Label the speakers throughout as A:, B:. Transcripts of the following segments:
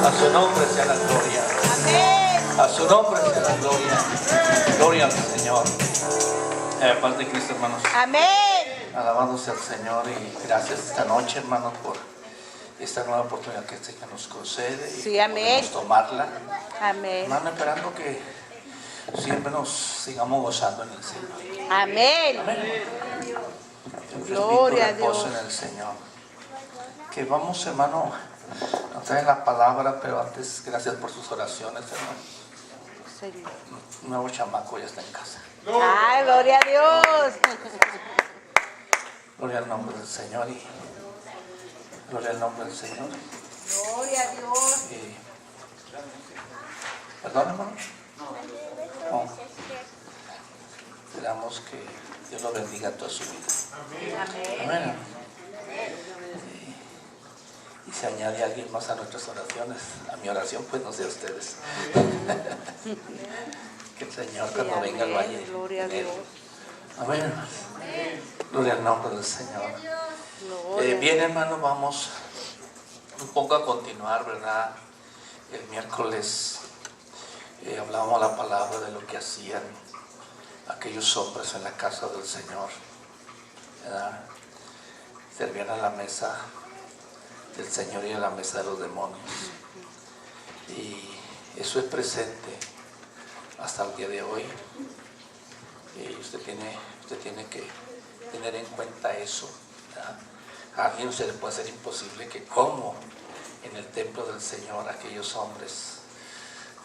A: A su nombre sea la gloria.
B: Amén.
A: A su nombre sea la gloria. Gloria al Señor. Paz de Cristo, hermanos.
B: Amén.
A: Alabado sea el Señor y gracias esta noche, hermanos, por esta nueva oportunidad que el Señor nos concede y
B: Sí,
A: que
B: amén.
A: podemos tomarla.
B: Amén.
A: Hermano, esperando que siempre nos sigamos gozando en el Señor.
B: Amén.
A: Amén.
B: Gloria a
A: Reposo
B: Dios.
A: en el Señor. Que vamos, hermano, a traer la palabra, pero antes, gracias por sus oraciones, hermano.
B: Señor.
A: Un nuevo chamaco ya está en casa.
B: Ay, gloria a Dios.
A: Gloria al nombre del Señor y gloria al nombre del Señor.
B: Gloria a Dios.
A: ¿Perdón, hermano? No. Esperamos que Dios lo bendiga toda su vida.
B: Amén.
A: Amén. Y se añade alguien más a nuestras oraciones, a mi oración, pues no sé a ustedes. Que el Señor cuando
B: Sí,
A: venga al
B: amén.
A: valle.
B: Gloria a Dios.
A: Amén, hermanos. Gloria al nombre del Señor.
B: Gloria.
A: Bien, hermano, vamos un poco a continuar, ¿verdad? El miércoles hablábamos la palabra de lo que hacían aquellos hombres en la casa del Señor, ¿verdad? Servían a la mesa del Señor y a la mesa de los demonios. Y eso es presente hasta el día de hoy. Y usted tiene que tener en cuenta eso, ¿verdad? A alguien se le puede hacer imposible que como en el templo del Señor aquellos hombres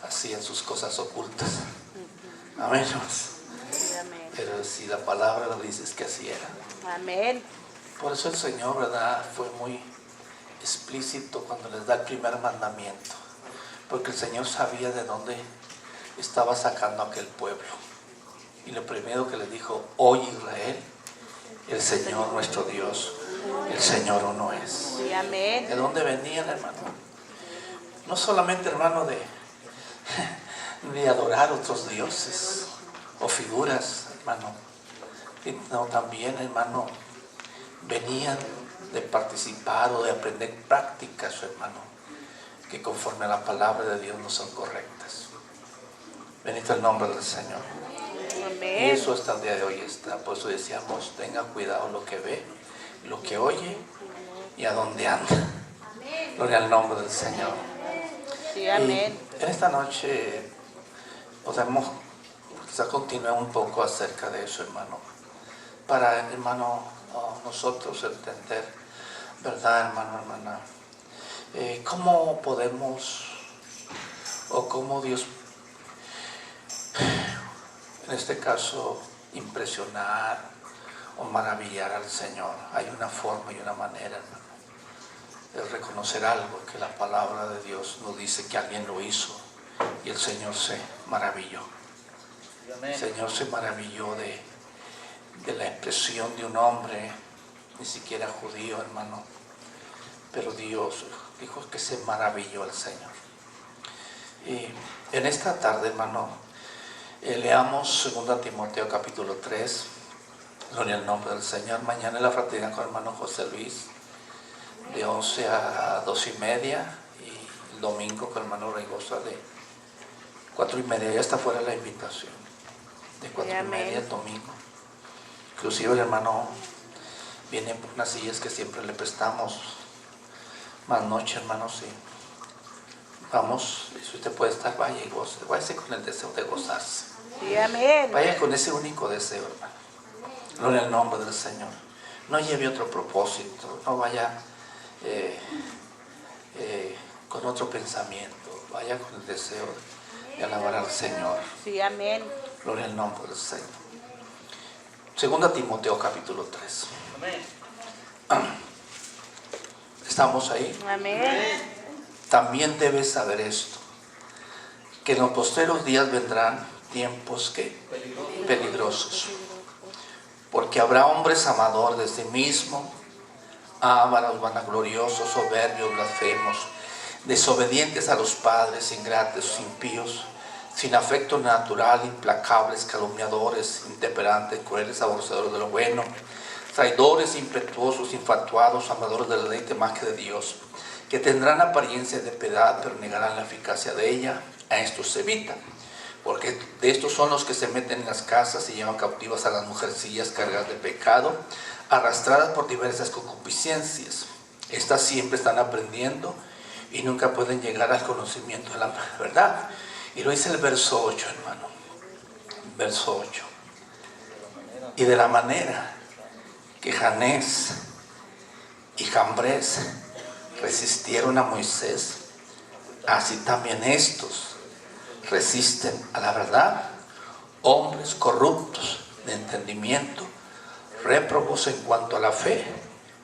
A: hacían sus cosas ocultas. Amén.
B: Sí, amén.
A: Pero si la palabra lo dice, es que así era.
B: Amén.
A: Por eso el Señor, ¿verdad?, fue muy explícito cuando les da el primer mandamiento, porque el Señor sabía de dónde estaba sacando a aquel pueblo. Y lo primero que les dijo: oye Israel, el Señor nuestro Dios, el Señor uno es.
B: Sí, amén.
A: ¿De dónde venían, hermano? No solamente, hermano, de adorar otros dioses o figuras, hermano, sino también, hermano, venían de participar o de aprender prácticas, hermano, que conforme a la palabra de Dios no son correctas. Bendito el nombre del Señor. Y
B: Amén.
A: eso hasta el día de hoy está. Por eso decíamos: tenga cuidado lo que ve, lo que oye y a dónde anda. Gloria al nombre del Señor.
B: Sí, amén.
A: Y en esta noche podemos quizá continuar un poco acerca de eso, hermano, para, hermano, nosotros entender, ¿verdad, hermano, hermana? ¿Cómo podemos, o cómo Dios, en este caso, impresionar o maravillar al Señor? Hay una forma y una manera, hermano, de reconocer algo, que la palabra de Dios nos dice que alguien lo hizo y el Señor se maravilló. El Señor se maravilló de la expresión de un hombre, ni siquiera judío, hermano, pero Dios dijo que se maravilló el Señor. Y en esta tarde, hermano, leamos 2 Timoteo capítulo 3, gloria al nombre del Señor. Mañana en la fraternidad con el hermano José Luis, de 11 a 2:30, y el domingo con el hermano Reigosa de 4:30. Ya está fuera la invitación, de 4:30 el domingo. Inclusive el hermano viene por unas sillas que siempre le prestamos. Más noche, hermano, sí. Vamos, si usted puede estar, vaya y goce. Váyase con el deseo de gozarse.
B: Sí, amén.
A: Vaya con ese único deseo, hermano. Gloria al nombre del Señor. No lleve otro propósito, no vaya con otro pensamiento. Vaya con el deseo de alabar al Señor.
B: Sí, amén.
A: Gloria al nombre del Señor. 2 Timoteo capítulo 3. ¿Estamos ahí?
B: Amén.
A: También debes saber esto, que en los postreros días vendrán tiempos que peligrosos, porque habrá hombres amadores de sí mismos, ávaros, vanagloriosos, soberbios, blasfemos, desobedientes a los padres, ingratos, impíos, sin afecto natural, implacables, calumniadores, intemperantes, crueles, aborrecedores de lo bueno, traidores, impetuosos, infatuados, amadores del deleite más que de Dios, que tendrán apariencia de piedad, pero negarán la eficacia de ella. A estos se evita, porque de estos son los que se meten en las casas y llevan cautivas a las mujercillas cargadas de pecado, arrastradas por diversas concupiscencias. Estas siempre están aprendiendo y nunca pueden llegar al conocimiento de la verdad. Y lo dice el verso 8, hermano. Verso 8. Y de la manera que Janés y Jambres resistieron a Moisés, así también estos resisten a la verdad, hombres corruptos de entendimiento, réprobos en cuanto a la fe,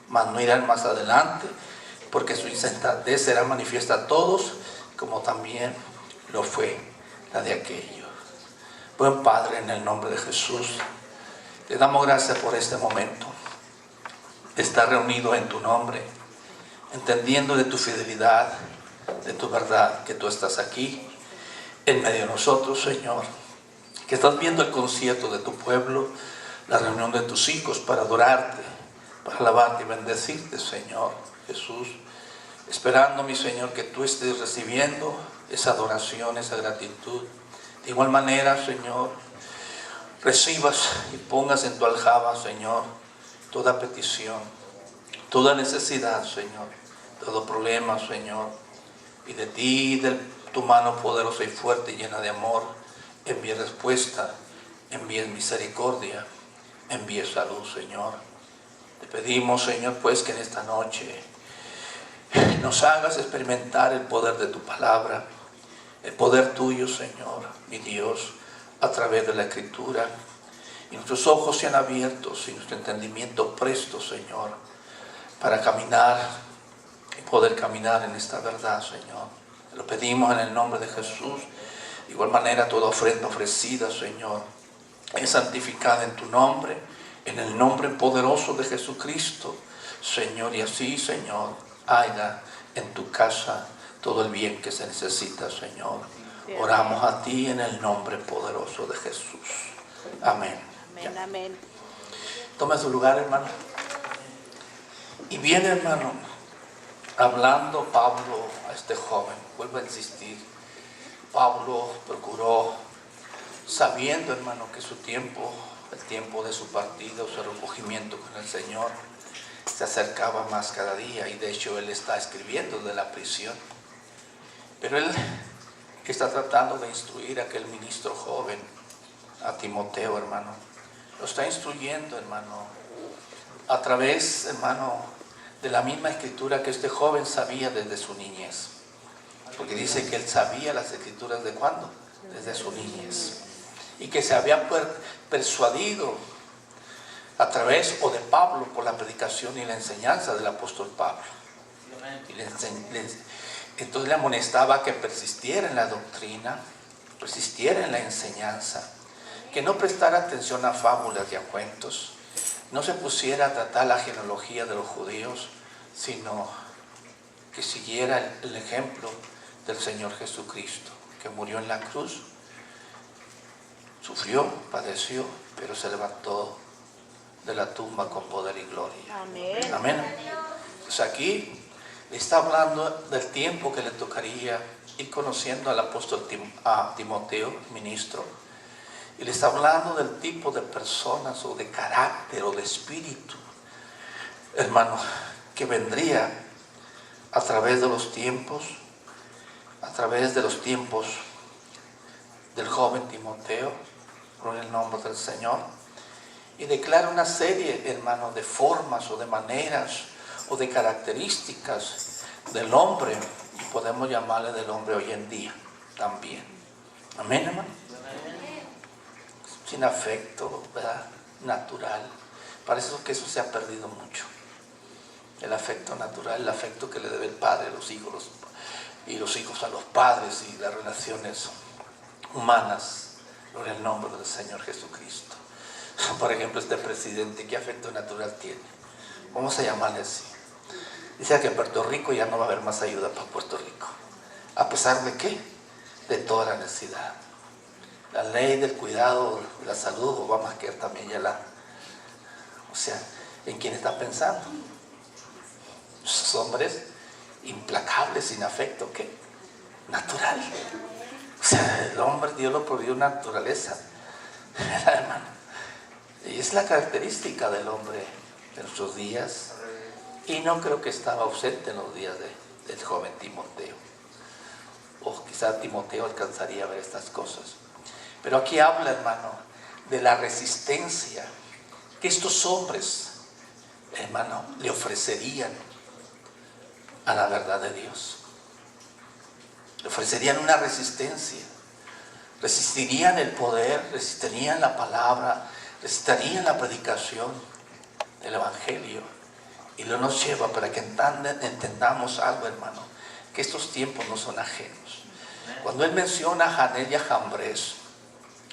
A: mas no irán más adelante, porque su insensatez será manifiesta a todos, como también lo fue la de aquellos. Buen Padre, en el nombre de Jesús, te damos gracias por este momento, estar reunido en tu nombre, entendiendo de tu fidelidad, de tu verdad, que tú estás aquí, en medio de nosotros, Señor, que estás viendo el concierto de tu pueblo, la reunión de tus hijos para adorarte, para alabarte y bendecirte, Señor Jesús, esperando, mi Señor, que tú estés recibiendo esa adoración, esa gratitud. De igual manera, Señor, recibas y pongas en tu aljaba, Señor, toda petición, toda necesidad, Señor, todo problema, Señor, y de ti, de tu mano poderosa y fuerte y llena de amor, envíe respuesta, envíe misericordia, envíe salud, Señor. Te pedimos, Señor, pues que en esta noche nos hagas experimentar el poder de tu palabra, el poder tuyo, Señor, mi Dios, a través de la Escritura. Y nuestros ojos sean abiertos y nuestro entendimiento presto, Señor, para caminar y poder caminar en esta verdad, Señor. Te lo pedimos en el nombre de Jesús. De igual manera, toda ofrenda ofrecida, Señor, es santificada en tu nombre, en el nombre poderoso de Jesucristo, Señor. Y así, Señor, haya en tu casa todo el bien que se necesita, Señor. Oramos a ti en el nombre poderoso de Jesús. Amén.
B: Amén, amén.
A: Toma su lugar, hermano. Y viene, hermano, hablando Pablo a este joven. Vuelvo a insistir. Pablo procuró, sabiendo, hermano, que su tiempo, el tiempo de su partida o su recogimiento con el Señor, se acercaba más cada día. Y de hecho él está escribiendo de la prisión. Pero él está tratando de instruir a aquel ministro joven, a Timoteo, hermano. Lo está instruyendo, hermano, a través, hermano, de la misma escritura que este joven sabía desde su niñez. Porque dice que él sabía las escrituras ¿de cuándo? Desde su niñez. Y que se había persuadido a través o de Pablo por la predicación y la enseñanza del apóstol Pablo. Y entonces le amonestaba que persistiera en la doctrina, persistiera en la enseñanza, que no prestara atención a fábulas y a cuentos, no se pusiera a tratar la genealogía de los judíos, sino que siguiera el ejemplo del Señor Jesucristo, que murió en la cruz, sufrió, padeció, pero se levantó de la tumba con poder y gloria.
B: Amén.
A: Amén. Pues aquí le está hablando del tiempo que le tocaría ir conociendo al apóstol Timoteo, ministro, y le está hablando del tipo de personas o de carácter o de espíritu, hermano, que vendría a través de los tiempos, del joven Timoteo, por el nombre del Señor, y declara una serie, hermano, de formas o de maneras o de características del hombre, y podemos llamarle del hombre hoy en día también. Amén, hermano. Sin afecto, ¿verdad? Natural. Parece que eso se ha perdido mucho. El afecto natural, el afecto que le debe el padre a los hijos y los hijos a los padres, y las relaciones humanas, por el nombre del Señor Jesucristo. Por ejemplo, este presidente, ¿qué afecto natural tiene? Vamos a llamarle así. Dice que en Puerto Rico ya no va a haber más ayuda para Puerto Rico. ¿A pesar de qué? De toda la necesidad. La ley del cuidado de la salud, Obamacare también ya la... O sea, ¿en quién está pensando? Esos hombres implacable, sin afecto, ¿qué? Natural. O sea, el hombre, Dios lo prohibió naturaleza, ¿verdad, hermano? Y es la característica del hombre de nuestros días. Y no creo que estaba ausente en los días del joven Timoteo. O quizá Timoteo alcanzaría a ver estas cosas. Pero aquí habla, hermano, de la resistencia que estos hombres, hermano, le ofrecerían a la verdad de Dios. Le ofrecerían una resistencia. Resistirían el poder, resistirían la palabra, resistirían la predicación del Evangelio. Y lo nos lleva para que entendamos algo, hermano, que estos tiempos no son ajenos. Cuando él menciona a Janés y a Jambres,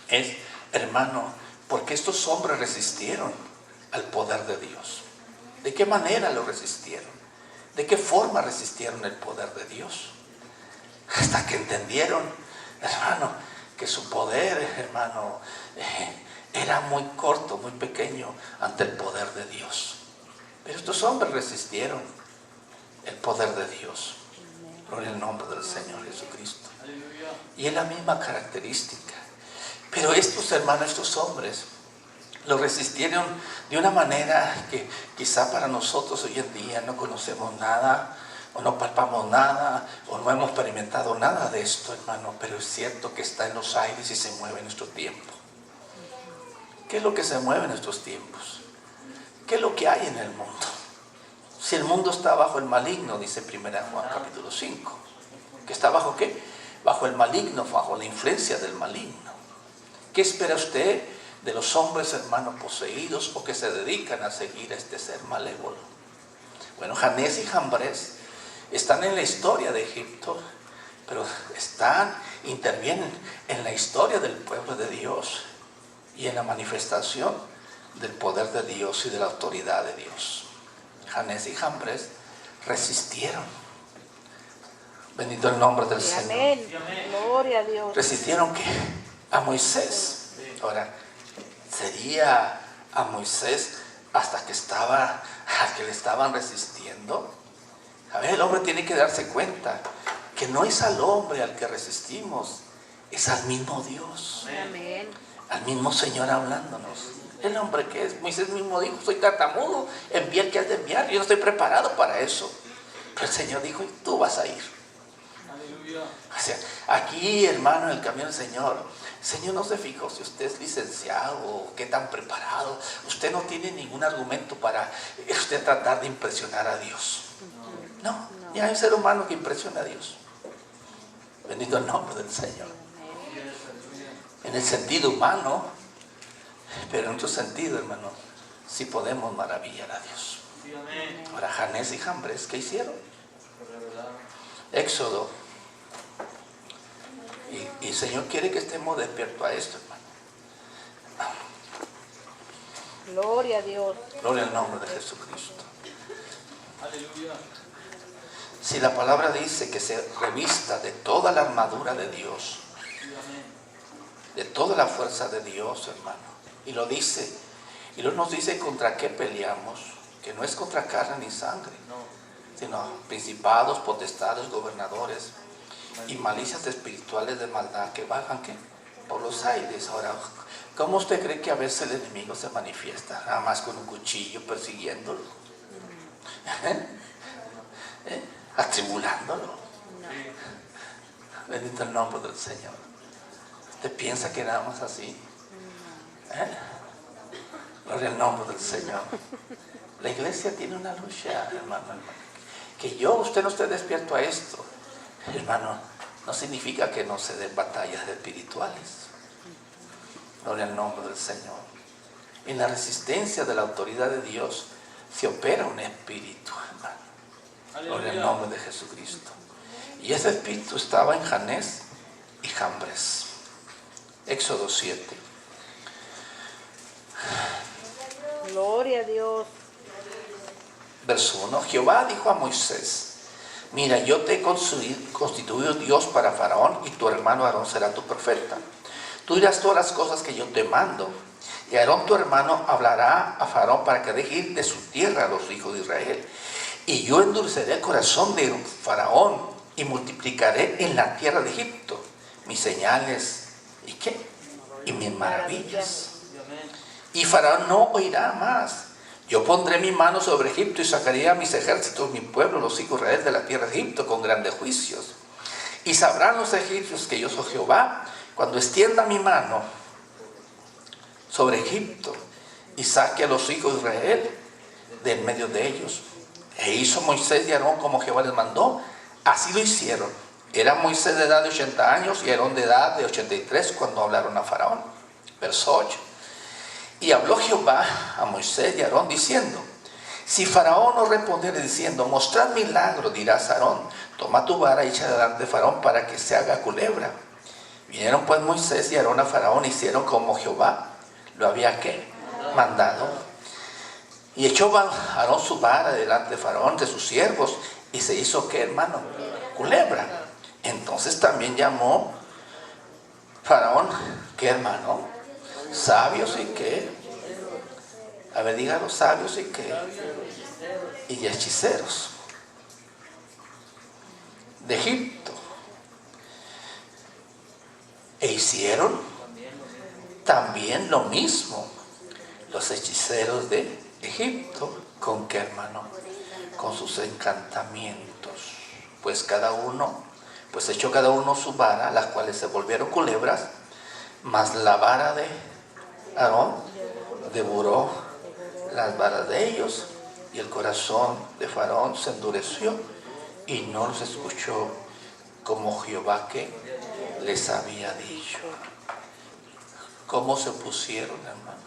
A: es, hermano, porque estos hombres resistieron al poder de Dios. ¿De qué manera lo resistieron? ¿De qué forma resistieron el poder de Dios? Hasta que entendieron, hermano, que su poder, hermano, era muy corto, muy pequeño ante el poder de Dios. Pero estos hombres resistieron el poder de Dios. Gloria al nombre del Señor Jesucristo. Y es la misma característica. Pero estos hermanos, estos hombres, lo resistieron de una manera que quizá para nosotros hoy en día no conocemos nada, o no palpamos nada, o no hemos experimentado nada de esto, hermano. Pero es cierto que está en los aires y se mueve en nuestro tiempo. ¿Qué es lo que se mueve en estos tiempos? ¿Qué es lo que hay en el mundo? Si el mundo está bajo el maligno, dice 1 Juan capítulo 5. ¿Que está bajo qué? Bajo el maligno, bajo la influencia del maligno. ¿Qué espera usted de los hombres, hermanos, poseídos o que se dedican a seguir a este ser malévolo? Bueno, Janés y Jambres están en la historia de Egipto, pero intervienen en la historia del pueblo de Dios y en la manifestación del poder de Dios y de la autoridad de Dios. Janés y Jambres resistieron. Bendito el nombre del Señor.
B: Amén. Gloria a Dios.
A: ¿Resistieron qué? A Moisés. Ahora, sería a Moisés hasta que le estaban resistiendo. A ver, el hombre tiene que darse cuenta que no es al hombre al que resistimos, es al mismo Dios.
B: Amén.
A: Al mismo Señor hablándonos. El hombre que es, Moisés mismo dijo, soy tartamudo, envía el que has de enviar, yo no estoy preparado para eso. Pero el Señor dijo, y tú vas a ir. Aleluya. O sea, aquí, hermano, en el camino del Señor, el Señor no se fijó si usted es licenciado o qué tan preparado. Usted no tiene ningún argumento para usted tratar de impresionar a Dios. No, ni hay un ser humano que impresione a Dios. Bendito el nombre del Señor. En el sentido humano, pero en otro sentido, hermano, sí podemos maravillar a Dios. Ahora, Janés y Jambres, ¿qué hicieron? Éxodo. Y el Señor quiere que estemos despiertos a esto, hermano.
B: Gloria a Dios.
A: Gloria al nombre de Jesucristo. Aleluya. Si la palabra dice que se revista de toda la armadura de Dios, de toda la fuerza de Dios, hermano, y lo dice, y luego nos dice contra qué peleamos, que no es contra carne ni sangre, sino principados, potestades, gobernadores y malicias espirituales de maldad que bajan ¿qué? Por los aires. Ahora, ¿cómo usted cree que a veces el enemigo se manifiesta? Nada más con un cuchillo persiguiéndolo, atribulándolo. Bendito el nombre del Señor. ¿Usted piensa que nada más así? Gloria al nombre del Señor. La iglesia tiene una lucha, hermano. Que usted no esté despierto a esto, hermano, no significa que no se den batallas espirituales. Gloria al nombre del Señor. En la resistencia de la autoridad de Dios se opera un espíritu, hermano. Gloria al nombre de Jesucristo. Y ese espíritu estaba en Janés y Jambres. Éxodo 7.
B: Gloria a Dios.
A: Verso 1. Jehová dijo a Moisés: mira, yo te he constituido Dios para Faraón, y tu hermano Aarón será tu profeta. Tú dirás todas las cosas que yo te mando, y Aarón tu hermano hablará a Faraón para que deje ir de su tierra a los hijos de Israel. Y yo endureceré el corazón de Faraón y multiplicaré en la tierra de Egipto mis señales y ¿qué? Y mis maravillas. Y Faraón no oirá más. Yo pondré mi mano sobre Egipto y sacaré a mis ejércitos, mi pueblo, los hijos de Israel, de la tierra de Egipto con grandes juicios. Y sabrán los egipcios que yo soy Jehová cuando extienda mi mano sobre Egipto y saque a los hijos de Israel de en medio de ellos. E hizo Moisés y Aarón como Jehová les mandó. Así lo hicieron. Era Moisés de edad de 80 años y Aarón de edad de 83 cuando hablaron a Faraón. Verso 8. Y habló Jehová a Moisés y a Aarón diciendo: si Faraón os respondiere diciendo: mostrad milagro, dirás a Aarón: toma tu vara y echa delante de Faraón para que se haga culebra. Vinieron pues Moisés y Aarón a Faraón, hicieron como Jehová lo había ¿qué? Mandado. Y echó Aarón su vara delante de Faraón, de sus siervos, y se hizo ¿qué, hermano? Culebra. Entonces también llamó Faraón, ¿qué, hermano? Sabios y qué. A ver, díganos, sabios y qué. Y hechiceros de Egipto. E hicieron también lo mismo los hechiceros de Egipto. ¿Con qué, hermano? Con sus encantamientos. Pues echó cada uno su vara, las cuales se volvieron culebras, mas la vara de Aarón devoró las varas de ellos, y el corazón de Faraón se endureció y no los escuchó como Jehová que les había dicho. ¿Cómo se opusieron, hermano,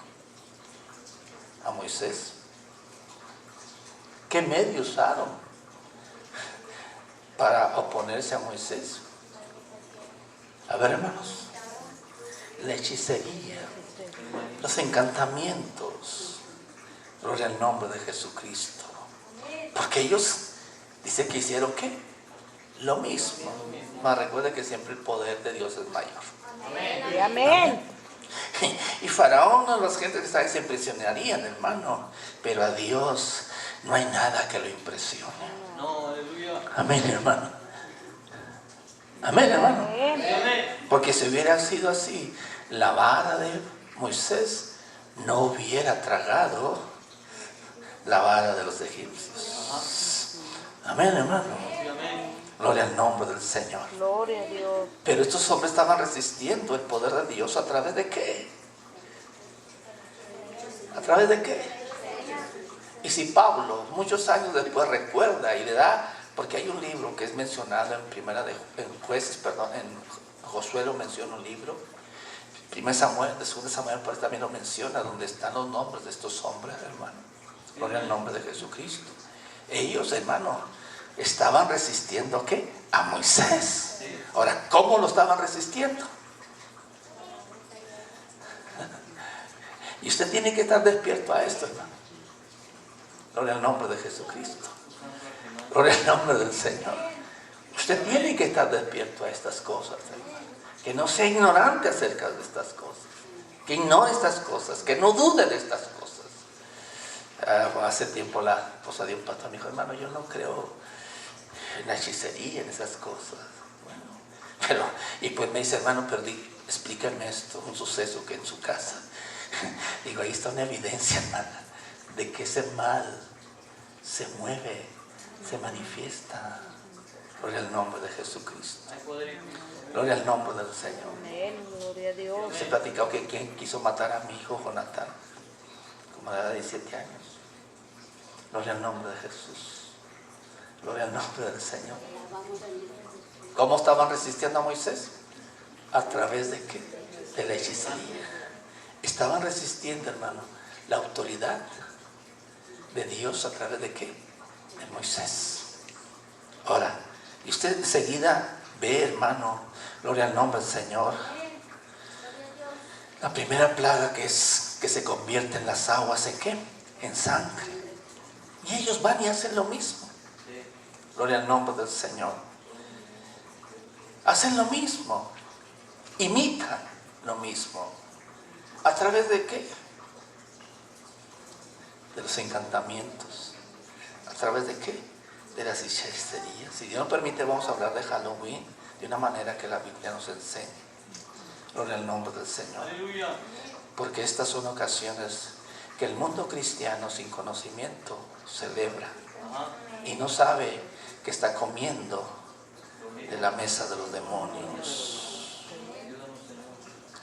A: a Moisés? ¿Qué medio usaron para oponerse a Moisés? A ver, hermanos, la hechicería, los encantamientos. Gloria al nombre de Jesucristo. Porque ellos dicen que hicieron ¿qué? Lo mismo. Mas recuerde que siempre el poder de Dios es mayor.
B: Amén. Amén.
A: Y Faraón, las gentes que estaban se impresionarían, hermano. Pero a Dios no hay nada que lo impresione. Amén, hermano. Amén, hermano. Porque si hubiera sido así, la vara de Moisés no hubiera tragado la vara de los egipcios. Amén, hermano. Gloria al nombre del Señor.
B: Gloria a Dios.
A: Pero estos hombres estaban resistiendo el poder de Dios ¿a través de qué? ¿A través de qué? Y si Pablo muchos años después recuerda y le da, porque hay un libro que es mencionado en Josué lo menciona un libro, 1 Samuel, 2 Samuel pues también lo menciona, donde están los nombres de estos hombres, hermano. Gloria al nombre de Jesucristo. Ellos, hermano, estaban resistiendo ¿qué? A Moisés. Ahora, ¿cómo lo estaban resistiendo? Y usted tiene que estar despierto a esto, hermano. Gloria al nombre de Jesucristo. Gloria al nombre del Señor. Usted tiene que estar despierto a estas cosas, hermano. Que no sea ignorante acerca de estas cosas. Que ignore estas cosas. Que no dude de estas cosas. Hace tiempo la esposa de un pastor me dijo: hermano, yo no creo en la hechicería, en esas cosas. Bueno, y pues me dice: hermano, pero explícame esto, un suceso que en su casa. Digo, ahí está una evidencia, hermana, de que ese mal se mueve, se manifiesta. Gloria al nombre de Jesucristo. Gloria al nombre del Señor.
B: Amén. Gloria a Dios.
A: Se ha platicado que quien quiso matar a mi hijo Jonathan, como a la edad de 17 años. Gloria al nombre de Jesús. Gloria al nombre del Señor. ¿Cómo estaban resistiendo a Moisés? ¿A través de qué? De la hechicería. Estaban resistiendo, hermano, la autoridad de Dios a través de qué? De Moisés. Ahora, y usted enseguida ve, hermano, gloria al nombre del Señor, la primera plaga que se convierte en las aguas, ¿en qué? En sangre. Y ellos van y hacen lo mismo. Gloria al nombre del Señor. Hacen lo mismo. Imitan lo mismo. ¿A través de qué? De los encantamientos. ¿A través de qué? de las hechicerías. Si Dios nos permite, vamos a hablar de Halloween de una manera que la Biblia nos enseña. Gloria al nombre del Señor. Porque estas son ocasiones que el mundo cristiano sin conocimiento celebra y no sabe que está comiendo de la mesa de los demonios.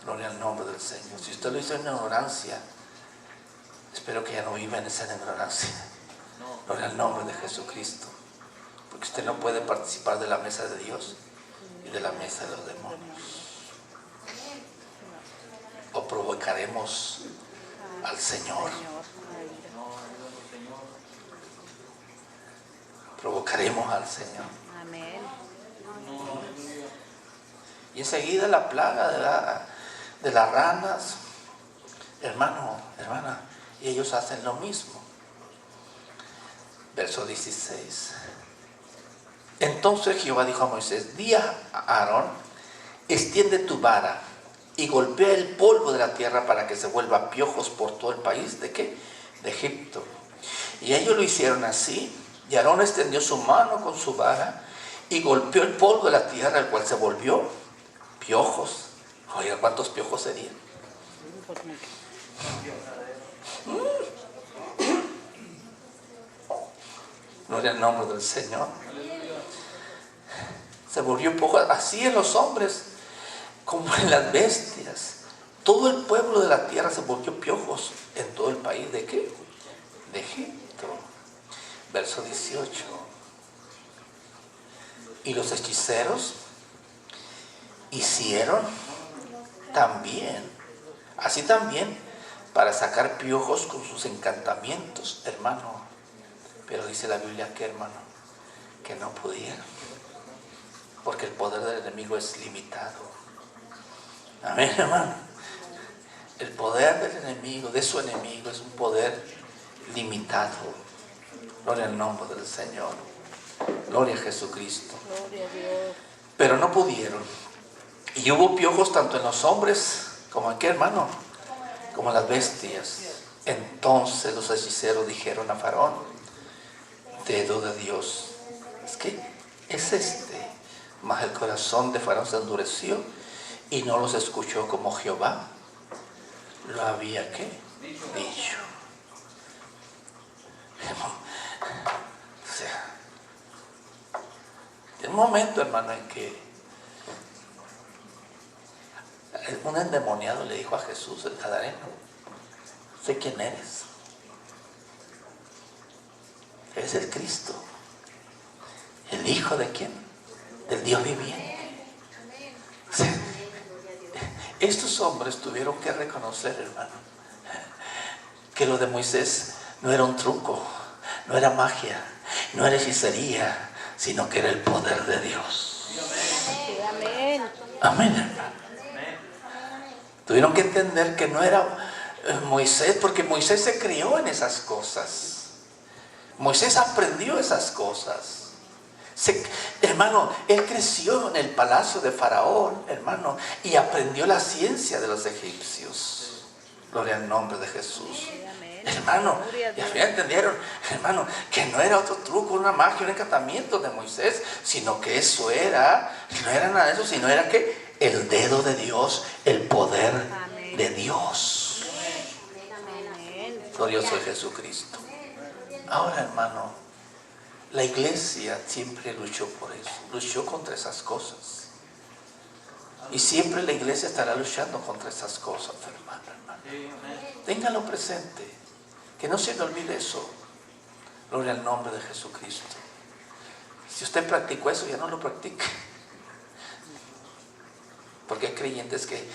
A: Gloria al nombre del Señor. Si usted lo hizo en ignorancia, espero que ya no viva en esa ignorancia. Gloria al nombre de Jesucristo. Porque usted no puede participar de la mesa de Dios y de la mesa de los demonios. O provocaremos al Señor. Provocaremos al Señor.
B: Amén.
A: Y enseguida la plaga de las ranas, hermano, hermana, y ellos hacen lo mismo. Verso 16. Entonces Jehová dijo a Moisés: di a Aarón, extiende tu vara y golpea el polvo de la tierra para que se vuelva piojos por todo el país. ¿De qué? De Egipto. Y ellos lo hicieron así. Y Aarón extendió su mano con su vara y golpeó el polvo de la tierra, el cual se volvió piojos. Oiga, ¿cuántos piojos serían? Gloria al nombre del Señor. Se volvió piojos, así en los hombres como en las bestias. Todo el pueblo de la tierra se volvió piojos en todo el país. ¿De qué? De Egipto. Verso 18. Y los hechiceros hicieron también, así también, para sacar piojos con sus encantamientos, hermano. Pero dice la Biblia que, hermano, que no pudieron, porque el poder del enemigo es limitado. Amén, hermano. El poder del enemigo, de su enemigo, es un poder limitado. Gloria al nombre del Señor. Gloria a Jesucristo.
B: Gloria a Dios.
A: Pero no pudieron. Y hubo piojos tanto en los hombres como en qué, hermano, como en las bestias. Entonces los hechiceros dijeron a Faraón: dedo de Dios es que es este. Mas el corazón de Faraón se endureció y no los escuchó como Jehová lo había ¿qué? Dicho. O sea, en un momento, hermano, en que un endemoniado le dijo a Jesús, el Gadareno: sé quién eres. Eres el Cristo. ¿El Hijo de quién? Del Dios viviente. O sea, estos hombres tuvieron que reconocer, hermano, que lo de Moisés no era un truco, no era magia, no era hechicería, sino que era el poder de Dios.
B: Sí, amén.
A: Amén, hermano. Tuvieron que entender que no era Moisés, porque Moisés se crió en esas cosas. Moisés aprendió esas cosas. Hermano, él creció en el palacio de Faraón, hermano, y aprendió la ciencia de los egipcios. Gloria al nombre de Jesús. Hermano, y al final entendieron, hermano, que no era otro truco, una magia, un encantamiento de Moisés, sino que eso era, no era nada de eso, sino era que el dedo de Dios, el poder de Dios. Glorioso es Jesucristo. Ahora, hermano, la iglesia siempre luchó por eso, luchó contra esas cosas. Y siempre la iglesia estará luchando contra esas cosas, hermano. Ténganlo presente, que no se le olvide eso. Gloria al nombre de Jesucristo. Si usted practicó eso, ya no lo practique. Porque hay creyentes que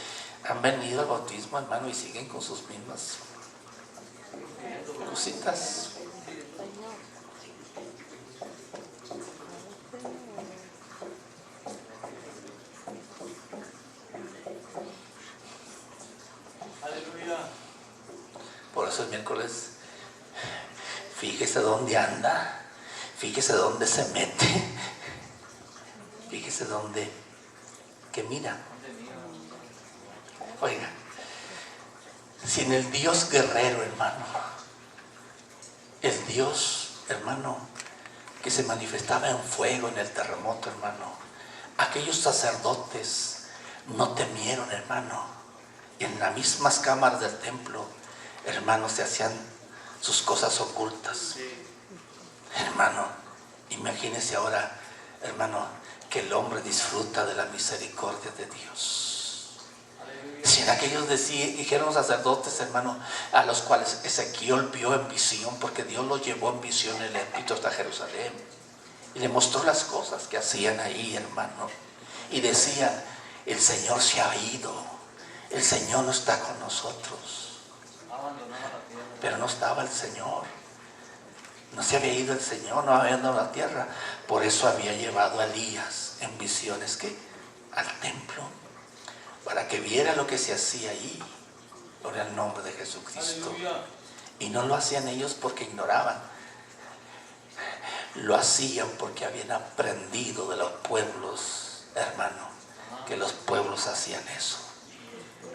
A: han venido al bautismo, hermano, y siguen con sus mismas cositas. Por eso el miércoles, fíjese dónde anda, fíjese dónde se mete, fíjese dónde, que mira. Oiga, sin el Dios guerrero, hermano, el Dios, hermano, que se manifestaba en fuego en el terremoto, hermano. Aquellos sacerdotes no temieron, hermano. En las mismas cámaras del templo, hermano, se hacían sus cosas ocultas. Hermano, imagínese ahora, hermano, que el hombre disfruta de la misericordia de Dios. Si en aquellos dijeron los sacerdotes, hermano, a los cuales Ezequiel vio en visión, porque Dios los llevó en visión en el Espíritu hasta Jerusalén, y le mostró las cosas que hacían ahí, hermano, y decían: el Señor se ha ido, el Señor no está con nosotros. Pero no estaba el Señor, no se había ido el Señor, no había ido a la tierra. Por eso había llevado a Elías en visiones al templo, para que viera lo que se hacía ahí. Gloria al nombre de Jesucristo. Aleluya. Y no lo hacían ellos porque ignoraban, lo hacían porque habían aprendido de los pueblos, hermano, que los pueblos hacían eso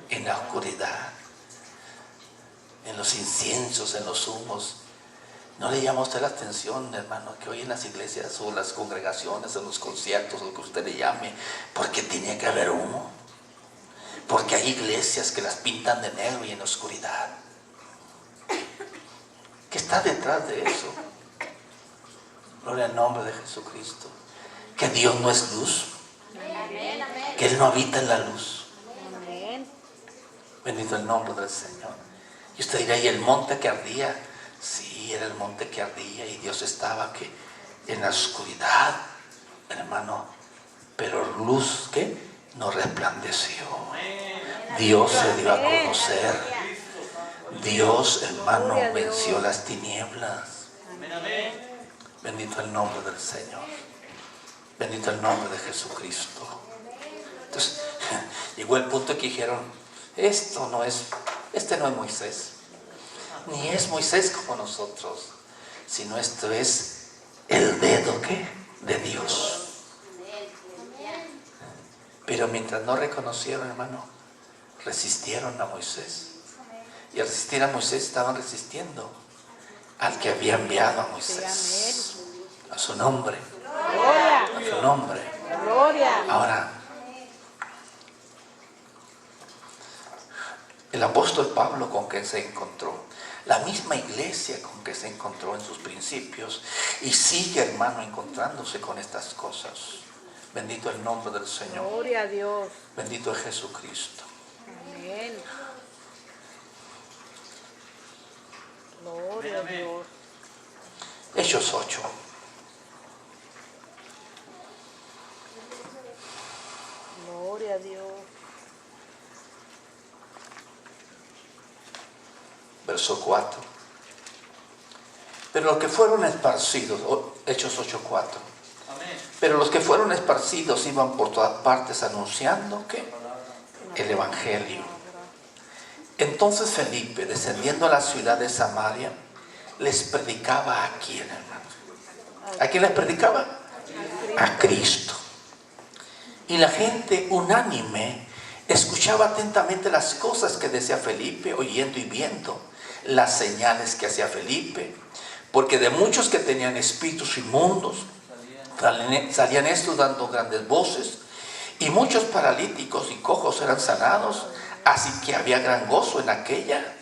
A: en la oscuridad, en los inciensos, en los humos. ¿No le llama a usted la atención, hermano, que hoy en las iglesias o las congregaciones, en los conciertos, lo que usted le llame, porque tenía que haber humo? Porque hay iglesias que las pintan de negro y en oscuridad. ¿Qué está detrás de eso? Gloria al nombre de Jesucristo. Que Dios no es luz, que Él no habita en la luz. Bendito el nombre del Señor. Y usted dirá: ¿y el monte que ardía? Sí, era el monte que ardía, y Dios estaba en la oscuridad, hermano, pero luz que no resplandeció. Dios se dio a conocer. Dios, hermano, venció las tinieblas. Bendito el nombre del Señor. Bendito el nombre de Jesucristo. Entonces llegó el punto que dijeron: este no es Moisés, ni es Moisés como nosotros, sino esto es el dedo de Dios. Pero mientras no reconocieron, hermano, resistieron a Moisés. Y al resistir a Moisés estaban resistiendo al que había enviado a Moisés, a su nombre, a su nombre. Ahora, el apóstol Pablo, ¿con qué se encontró? La misma iglesia con que se encontró en sus principios, y sigue, hermano, encontrándose con estas cosas. Bendito el nombre del Señor.
B: Gloria a Dios.
A: Bendito es Jesucristo.
B: Amén. Gloria a Dios.
A: Hechos 8.
B: Gloria a Dios.
A: Verso 4. Pero los que fueron esparcidos, Hechos 8:4. Pero los que fueron esparcidos iban por todas partes anunciando el Evangelio. Entonces Felipe, descendiendo a la ciudad de Samaria, les predicaba ¿a quién, hermano? ¿A quién les predicaba? A Cristo. Y la gente unánime escuchaba atentamente las cosas que decía Felipe, oyendo y viendo las señales que hacía Felipe, porque de muchos que tenían espíritus inmundos salían estos dando grandes voces, y muchos paralíticos y cojos eran sanados, así que había gran gozo en aquella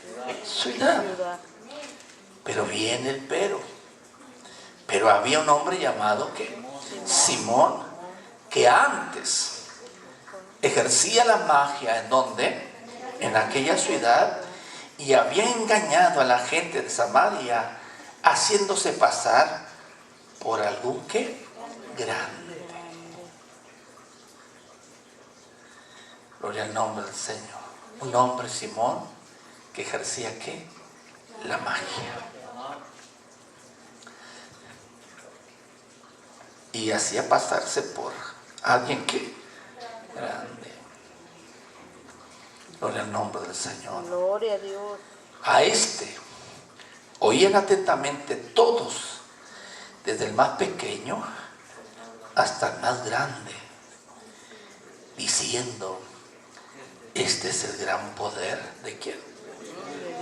A: ciudad. Pero viene el pero había un hombre llamado Simón, que antes ejercía la magia en aquella ciudad, y había engañado a la gente de Samaria, haciéndose pasar por algún grande. Gloria al nombre del Señor. Un hombre, Simón, que ejercía la magia, y hacía pasarse por alguien grande. Gloria al nombre del Señor.
B: Gloria a Dios.
A: A este oían atentamente todos, desde el más pequeño hasta el más grande, diciendo: este es el gran poder ¿de quién?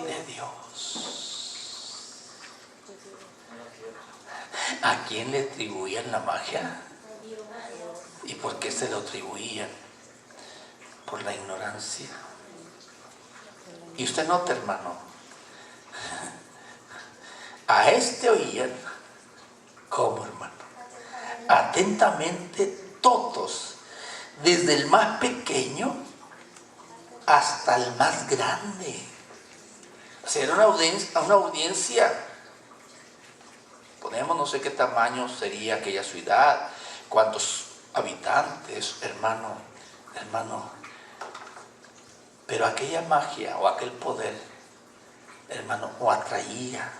A: De Dios. ¿A quién le atribuían la magia? ¿Y por qué se lo atribuían? Por la ignorancia. Y usted nota, hermano, a este oían, ¿cómo, hermano? Atentamente todos, desde el más pequeño hasta el más grande. O sea, era una audiencia. Ponemos, no sé qué tamaño sería aquella ciudad, cuántos habitantes, hermano. Pero aquella magia o aquel poder, hermano, o atraía,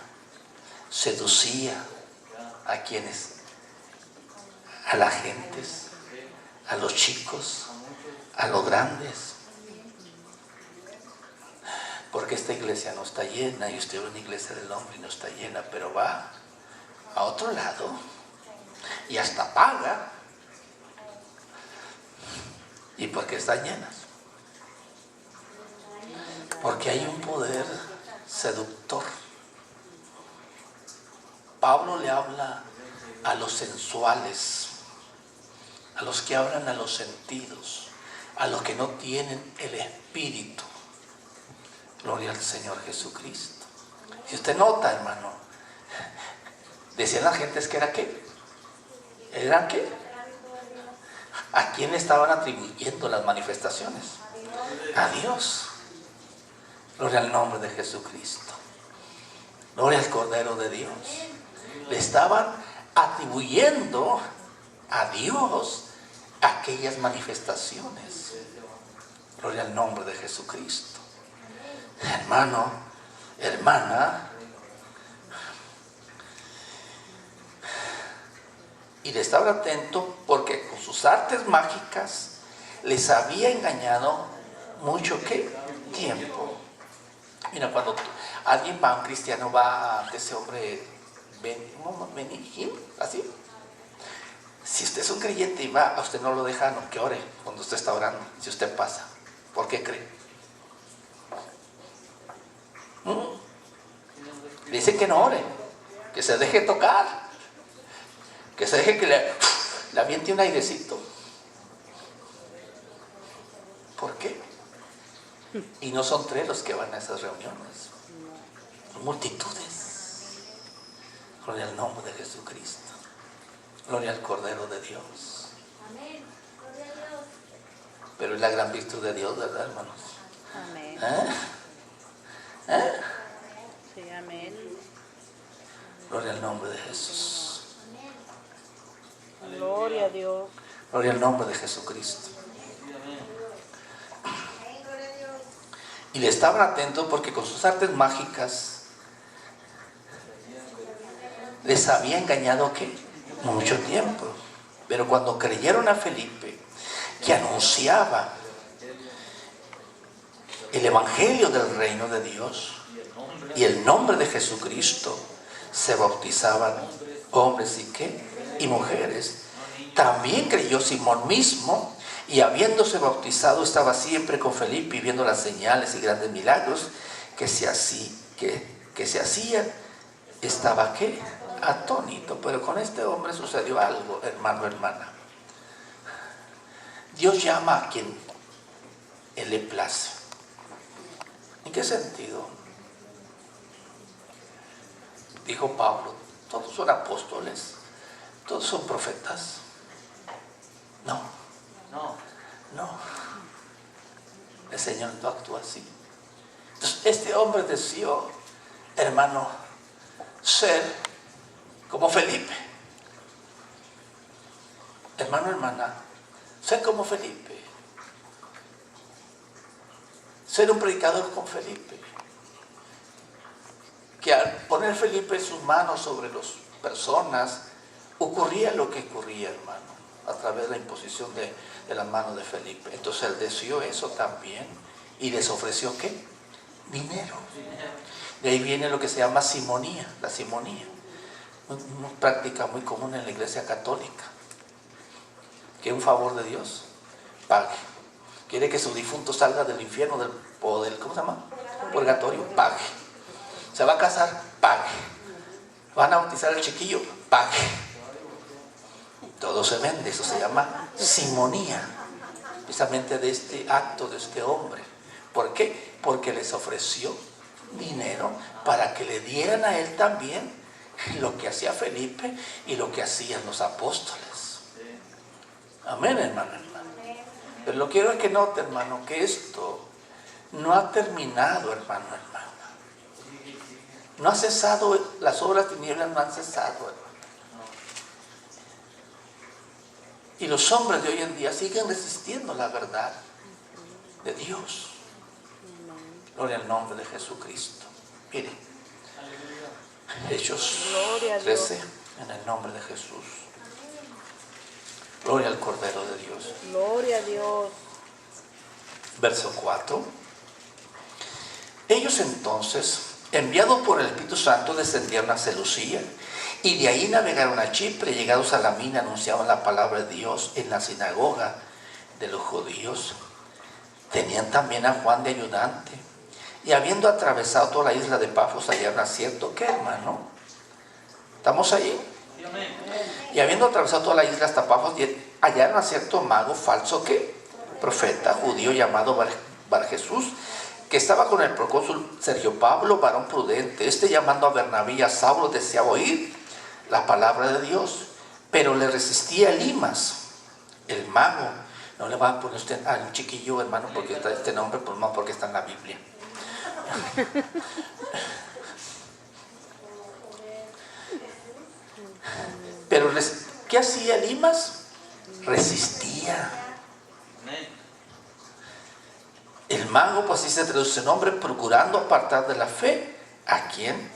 A: seducía a quienes, a las gentes, a los chicos, a los grandes. Porque esta iglesia no está llena, y usted ve una iglesia del hombre y no está llena, pero va a otro lado y hasta paga. ¿Y por qué están llenas? Porque hay un poder seductor. Pablo le habla a los sensuales, a los que hablan a los sentidos, a los que no tienen el espíritu. Gloria al Señor Jesucristo. Si usted nota, hermano, decían las gentes que era qué. ¿Eran qué? ¿A quién estaban atribuyendo las manifestaciones? A Dios. Gloria al nombre de Jesucristo. Gloria al Cordero de Dios. Le estaban atribuyendo a Dios aquellas manifestaciones. Gloria al nombre de Jesucristo. Hermano, hermana, y le estaba atento porque con sus artes mágicas les había engañado mucho ¿qué? Tiempo. Mira, cuando alguien va, un cristiano va a ese hombre Benihim, así. Si usted es un creyente y va, a usted no lo deja no, que ore cuando usted está orando, si usted pasa. ¿Por qué cree? Dice que no ore, que se deje tocar, que se deje que le aviente un airecito. ¿Por qué? Y no son 3 los que van a esas reuniones, son multitudes. Gloria al nombre de Jesucristo. Gloria al Cordero de Dios. Pero es la gran virtud de Dios, ¿verdad, hermanos?
B: Amén. Sí, amén.
A: Gloria al nombre de Jesús.
B: Gloria a Dios.
A: Gloria al nombre de Jesucristo. Y le estaban atentos porque con sus artes mágicas les había engañado ¿qué? Mucho tiempo. Pero cuando creyeron a Felipe, que anunciaba el evangelio del reino de Dios y el nombre de Jesucristo, se bautizaban hombres y ¿qué? Y mujeres. También creyó Simón mismo, y habiéndose bautizado estaba siempre con Felipe y viendo las señales y grandes milagros que se hacían, estaba ¿qué? Atónito. Pero con este hombre sucedió algo, hermano, hermana. Dios llama a quien Él le place. ¿En qué sentido? Dijo Pablo, todos son apóstoles, todos son profetas. No. El Señor no actúa así. Entonces, este hombre deseó, hermano, ser como Felipe. Hermano, hermana, ser como Felipe. Ser un predicador con Felipe. Que al poner Felipe sus manos sobre las personas, ocurría lo que ocurría, hermano, a través de la imposición de las manos de Felipe. Entonces él deseó eso también y les ofreció ¿qué? Dinero. De ahí viene lo que se llama simonía, la simonía. Una práctica muy común en la iglesia católica. Que un favor de Dios pague. Quiere que su difunto salga del infierno o del ¿cómo se llama? Purgatorio, pague. Se va a casar, pague. Van a bautizar al chiquillo, pague. Todo se vende, eso se llama simonía, precisamente de este acto de este hombre. ¿Por qué? Porque les ofreció dinero para que le dieran a él también lo que hacía Felipe y lo que hacían los apóstoles. Amén, hermano. Pero lo quiero es que note, hermano, que esto no ha terminado, hermano. No ha cesado, las obras de tinieblas no han cesado, hermano. Y los hombres de hoy en día siguen resistiendo la verdad de Dios. Gloria al nombre de Jesucristo. Mire, Hechos 13, en el nombre de Jesús. Gloria al Cordero de Dios.
B: Gloria a Dios.
A: Verso 4. Ellos entonces, enviados por el Espíritu Santo, descendieron a Seleucia y de ahí navegaron a Chipre. Llegados a la mina, anunciaban la palabra de Dios en la sinagoga de los judíos. Tenían también a Juan de ayudante. Y habiendo atravesado toda la isla de Pafos, hallaron a cierto, ¿qué, hermano? ¿Estamos ahí? Y habiendo atravesado toda la isla hasta Pafos, hallaron a cierto mago falso, ¿qué? Profeta judío llamado Bar Jesús, que estaba con el procónsul Sergio Pablo, varón prudente. Este, llamando a Bernabé y a Saulo, deseaba oír la palabra de Dios, pero le resistía Elimas, el mago. No le va a poner usted a un chiquillo, hermano, porque está este nombre, pues no, porque está en la Biblia. Pero ¿qué hacía Elimas? Resistía. El mago, pues así se traduce el nombre, procurando apartar de la fe. ¿A quién?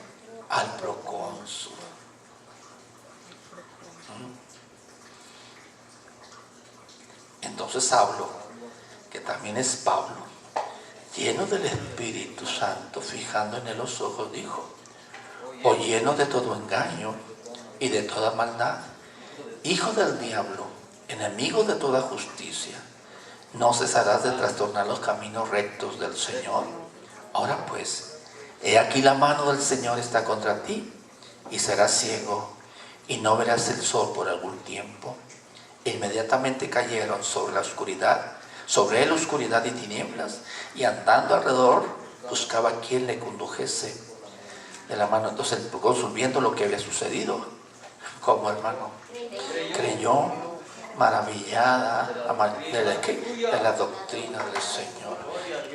A: Al procónsul. Entonces Saulo, que también es Pablo, lleno del Espíritu Santo, fijando en él los ojos, dijo: o lleno de todo engaño y de toda maldad, hijo del diablo, enemigo de toda justicia, ¿no cesarás de trastornar los caminos rectos del Señor? Ahora pues, he aquí la mano del Señor está contra ti, y serás ciego, y no verás el sol por algún tiempo. E inmediatamente cayeron sobre él oscuridad y tinieblas, y andando alrededor buscaba a quien le condujese de la mano. Entonces el procónsul, viendo lo que había sucedido, como hermano, creyó, maravillada de la doctrina del Señor.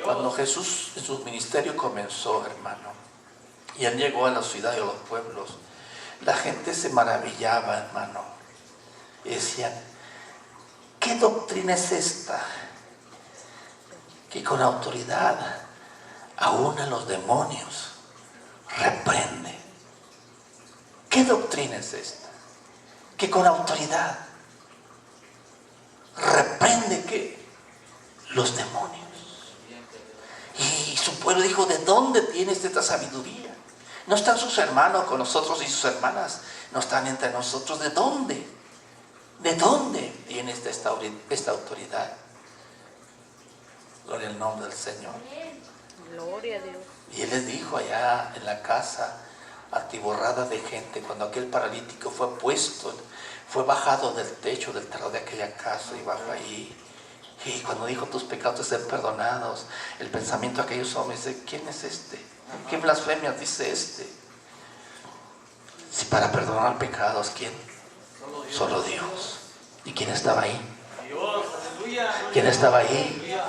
A: Cuando Jesús en su ministerio comenzó, hermano, y él llegó a la ciudad y a los pueblos, la gente se maravillaba, hermano, y decían: ¿qué doctrina es esta? Que con autoridad aún a los demonios reprende. ¿Qué doctrina es esta? Que con autoridad reprende ¿qué? Los demonios. Y su pueblo dijo: ¿de dónde tienes esta sabiduría? ¿No están sus hermanos con nosotros y sus hermanas no están entre nosotros? ¿De dónde? ¿De dónde tienes esta autoridad? Gloria al nombre del Señor.
B: Gloria a Dios.
A: Y él les dijo allá en la casa atiborrada de gente, cuando aquel paralítico fue bajado del techo del terror de aquella casa y bajó allí. Y cuando dijo: tus pecados te sean perdonados, el pensamiento de aquellos hombres dice: ¿quién es este? ¿Qué blasfemias dice este? Si para perdonar pecados, ¿quién? Solo Dios. ¿Y quién estaba ahí? ¿Quién estaba ahí?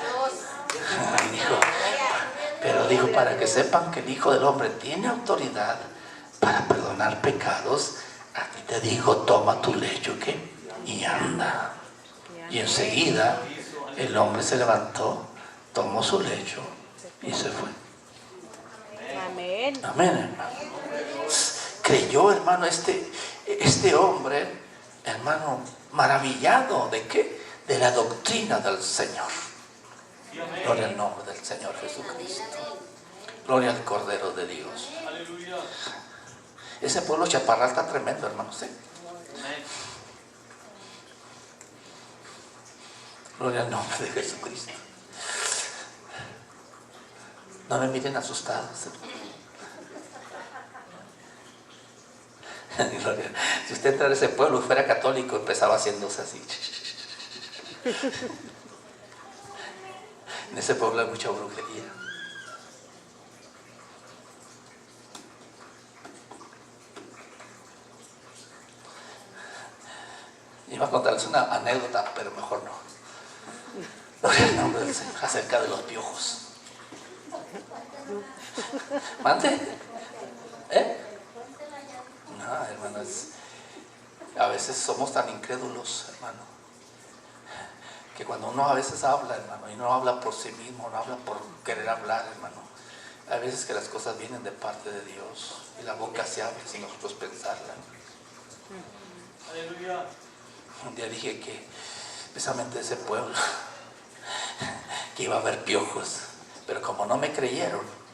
A: Dijo, para que sepan que el Hijo del Hombre tiene autoridad para perdonar pecados, a ti te digo: toma tu lecho, ¿qué? Y anda. Y enseguida el hombre se levantó, tomó su lecho y se fue.
B: Amén.
A: Amén, hermano. Creyó, hermano, este hombre, hermano, maravillado ¿de qué? De la doctrina del Señor. Gloria al nombre del Señor Jesucristo. Gloria al Cordero de Dios. Ese pueblo chaparral está tremendo, hermano, ¿sí? Gloria al nombre de Jesucristo. No me miren asustados. Si usted entra a ese pueblo y fuera católico, empezaba haciéndose así. En ese pueblo hay mucha brujería. Iba a contarles una anécdota, pero mejor no. Gloria al nombre del Señor, acerca de los piojos. ¿Mande? No, hermanos, a veces somos tan incrédulos, hermano, que cuando uno a veces habla, hermano, y no habla por sí mismo, no habla por querer hablar, hermano, hay veces que las cosas vienen de parte de Dios y la boca se abre sin nosotros pensarla.
C: Aleluya.
A: Un día dije que precisamente ese pueblo que iba a haber piojos, pero como no me creyeron,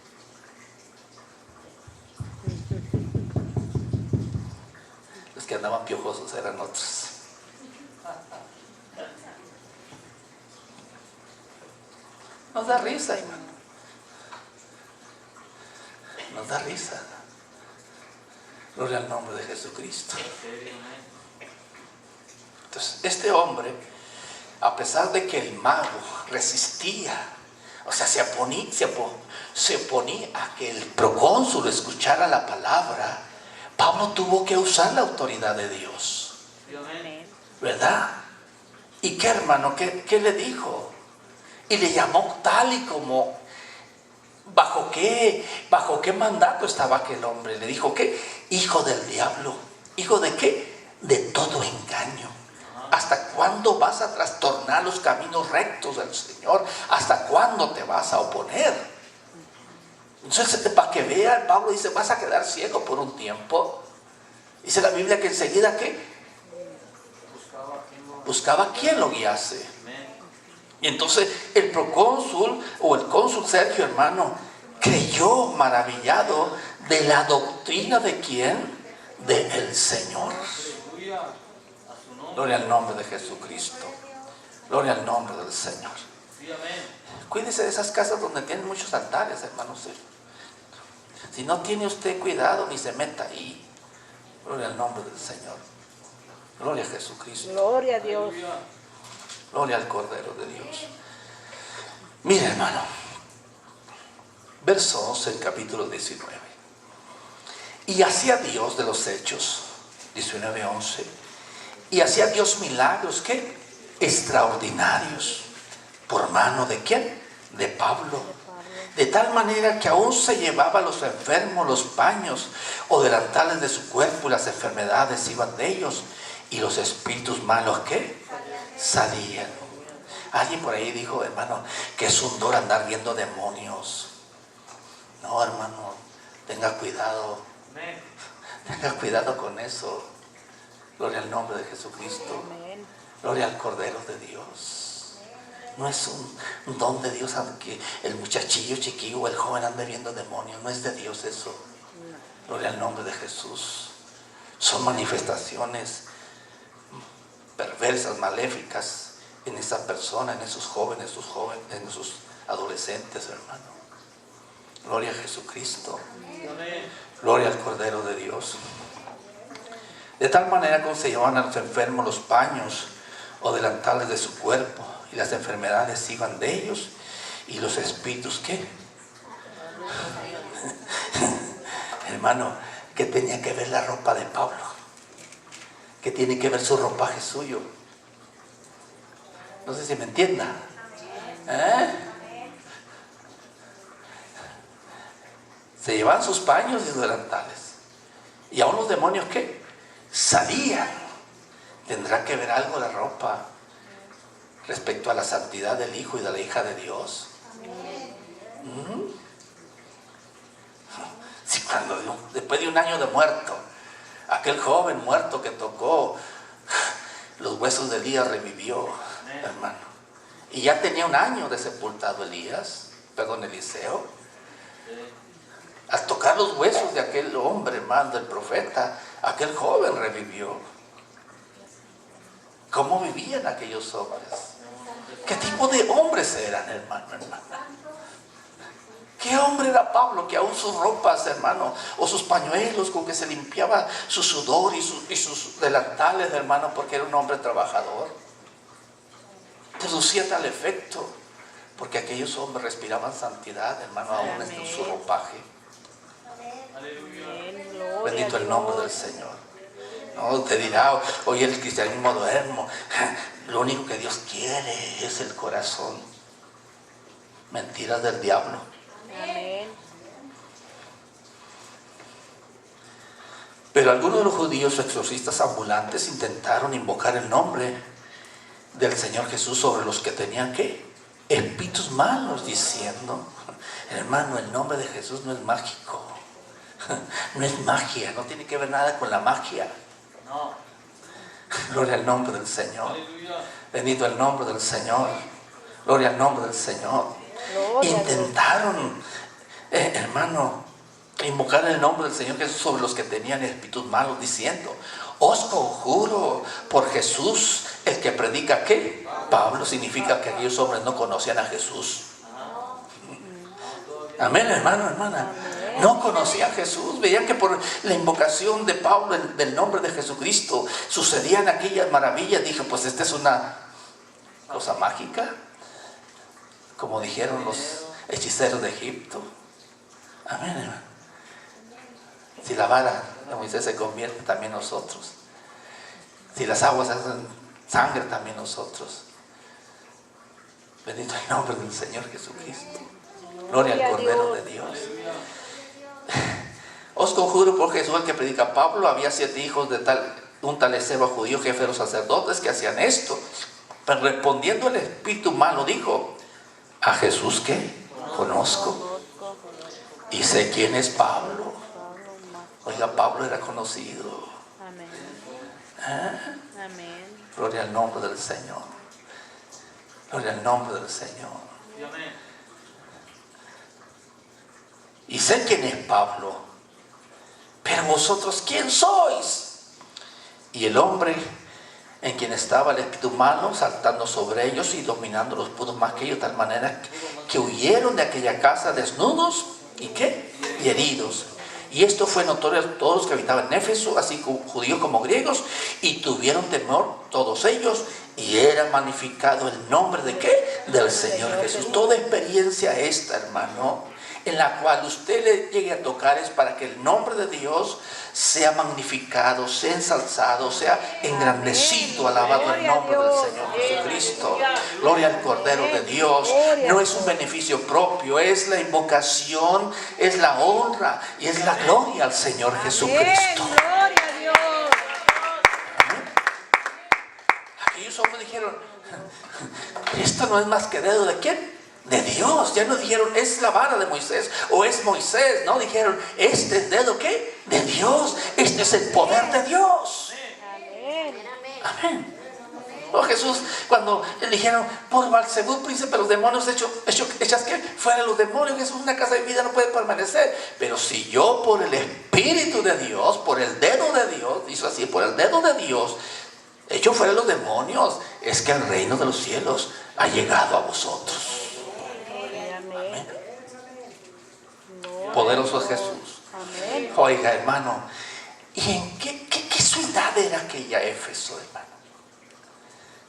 A: los que andaban piojosos eran otros. Nos da risa, hermano. Nos da risa. Gloria al nombre de Jesucristo. Entonces, este hombre, a pesar de que el mago resistía, o sea, se oponía a que el procónsul escuchara la palabra, Pablo tuvo que usar la autoridad de Dios. ¿Verdad? ¿Y qué, hermano? ¿Qué le dijo? Y le llamó tal y como, ¿bajo qué mandato estaba aquel hombre? Le dijo, ¿qué? Hijo del diablo. ¿Hijo de qué? De todo engaño. ¿Hasta cuándo vas a trastornar los caminos rectos del Señor? ¿Hasta cuándo te vas a oponer? Entonces, para que vean, Pablo dice, vas a quedar ciego por un tiempo. Dice la Biblia que enseguida, ¿qué? Buscaba quien lo guiase. Y entonces el procónsul o el cónsul Sergio, hermano, creyó maravillado de la doctrina de quién? Del Señor. Gloria al nombre de Jesucristo. Gloria al nombre del Señor. Cuídese de esas casas donde tienen muchos altares, hermanos. Si no tiene usted cuidado, ni se meta ahí. Gloria al nombre del Señor. Gloria a Jesucristo.
B: Gloria a Dios.
A: Gloria al Cordero de Dios. Mire, hermano. Verso 11, el capítulo 19. Y hacía Dios de los Hechos, 19:11. Y hacía Dios milagros, ¿qué? Extraordinarios. ¿Por mano de quién? De Pablo. De tal manera que aún se llevaba a los enfermos los paños o delantales de su cuerpo y las enfermedades iban de ellos. Y los espíritus malos, ¿qué? Salían. Alguien por ahí dijo, hermano, que es un dolor andar viendo demonios. No, hermano, tenga cuidado. Tenga cuidado con eso. Gloria al nombre de Jesucristo. Gloria al Cordero de Dios. No es un don de Dios que el muchachillo chiquillo o el joven ande viendo demonios. No es de Dios eso. Gloria al nombre de Jesús. Son manifestaciones perversas, maléficas en esa persona, en esos jóvenes, en esos adolescentes, hermano. Gloria a Jesucristo. Gloria al Cordero de Dios. De tal manera como se llevaban a los enfermos los paños o delantales de su cuerpo y las enfermedades iban de ellos y los espíritus, ¿qué? Hermano, ¿qué tenía que ver la ropa de Pablo? ¿Qué tiene que ver su ropaje suyo? No sé si me entienda. Se llevaban sus paños y sus delantales. Y aún los demonios, ¿qué? Salían. ¿Tendrá que ver algo la ropa respecto a la santidad del Hijo y de la hija de Dios? Si después de un año de muerto, aquel joven muerto que tocó los huesos de Elías revivió, hermano. Y ya tenía un año de sepultado Eliseo. Al tocar los huesos de aquel hombre, hermano, del profeta, aquel joven revivió. ¿Cómo vivían aquellos hombres? ¿Qué tipo de hombres eran, hermano? ¿Qué hombre era Pablo que aún sus ropas, hermano, o sus pañuelos con que se limpiaba su sudor y sus delantales, hermano, porque era un hombre trabajador? Producía tal efecto, porque aquellos hombres respiraban santidad, hermano, aún en su ropaje. Bendito el nombre del Señor. No, usted dirá, hoy el cristianismo moderno, lo único que Dios quiere es el corazón. Mentiras del diablo.
B: Amén.
A: Pero algunos de los judíos exorcistas ambulantes intentaron invocar el nombre del Señor Jesús sobre los que tenían ¿qué? Espíritus malos, diciendo: hermano, el nombre de Jesús no es mágico, no es magia, no tiene que ver nada con la magia. No. Gloria al nombre del Señor. Bendito el nombre del Señor. Gloria al nombre del Señor. Intentaron, hermano, invocar el nombre del Señor Jesús sobre los que tenían espíritus malos, diciendo: os conjuro por Jesús, el que predica ¿qué? Pablo. Significa que aquellos hombres no conocían a Jesús. Amén, hermano, hermana. No conocían a Jesús. Veían que por la invocación de Pablo del nombre de Jesucristo sucedían aquellas maravillas. Dije, pues esta es una cosa mágica, como dijeron los hechiceros de Egipto. Amén, hermano. Si la vara de Moisés se convierte, también nosotros. Si las aguas hacen sangre, también nosotros. Bendito el nombre del Señor Jesucristo. Gloria al Cordero de Dios. Os conjuro por Jesús, el que predica Pablo. Había 7 hijos de un tal Esceva judío, jefe de los sacerdotes, que hacían esto. Pero respondiendo el espíritu malo, dijo: a Jesús que conozco y sé quién es Pablo. Oiga, Pablo era conocido.
B: Amén.
A: Gloria al nombre del Señor. Gloria al nombre del Señor. Y sé quién es Pablo, pero vosotros ¿quién sois? Y el hombre en quien estaba el espíritu malo, saltando sobre ellos y dominándolos, pudo más que ellos, de tal manera que huyeron de aquella casa desnudos y ¿qué? Y heridos. Y esto fue notorio a todos los que habitaban en Éfeso, así judíos como griegos, y tuvieron temor todos ellos, y era magnificado el nombre de ¿qué? Del Señor Jesús. Toda experiencia esta, hermano, en la cual usted le llegue a tocar, es para que el nombre de Dios sea magnificado, sea ensalzado, sea engrandecido. Alabado el nombre del Señor Jesucristo. Gloria al Cordero de Dios. No es un beneficio propio, es la invocación, es la honra y es la gloria al Señor Jesucristo.
B: Gloria a Dios.
A: Aquellos hombres dijeron: esto no es más que dedo de ¿quién? De Dios. Ya no dijeron es la vara de Moisés o es Moisés. No, dijeron este es dedo ¿qué? De Dios. Este es el poder de Dios. Amén. Oh, Jesús, cuando le dijeron por Belzebú, príncipe de los demonios, echas ¿qué? Fuera los demonios. Jesús, una casa de vida no puede permanecer. Pero si yo por el Espíritu de Dios, por el dedo de Dios, hizo así, por el dedo de Dios, echo fuera los demonios, es que el reino de los cielos ha llegado a vosotros. Amén. Poderoso Jesús.
B: Amén.
A: Oiga, hermano, ¿y en qué ciudad era aquella Éfeso, hermano?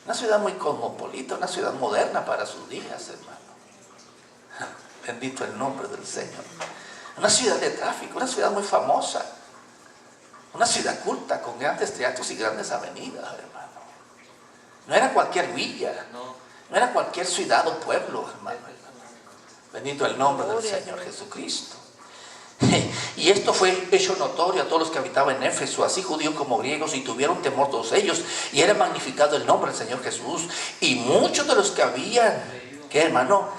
A: Una ciudad muy cosmopolita, una ciudad moderna para sus días, hermano. Bendito el nombre del Señor. Una ciudad de tráfico, una ciudad muy famosa, una ciudad culta con grandes teatros y grandes avenidas, hermano. No era cualquier villa, no era cualquier ciudad o pueblo, hermano. Bendito el nombre del Señor Jesucristo. Y esto fue hecho notorio a todos los que habitaban en Éfeso, así judíos como griegos, y tuvieron temor todos ellos, y era magnificado el nombre del Señor Jesús. Y muchos de los que habían, ¿qué, hermano?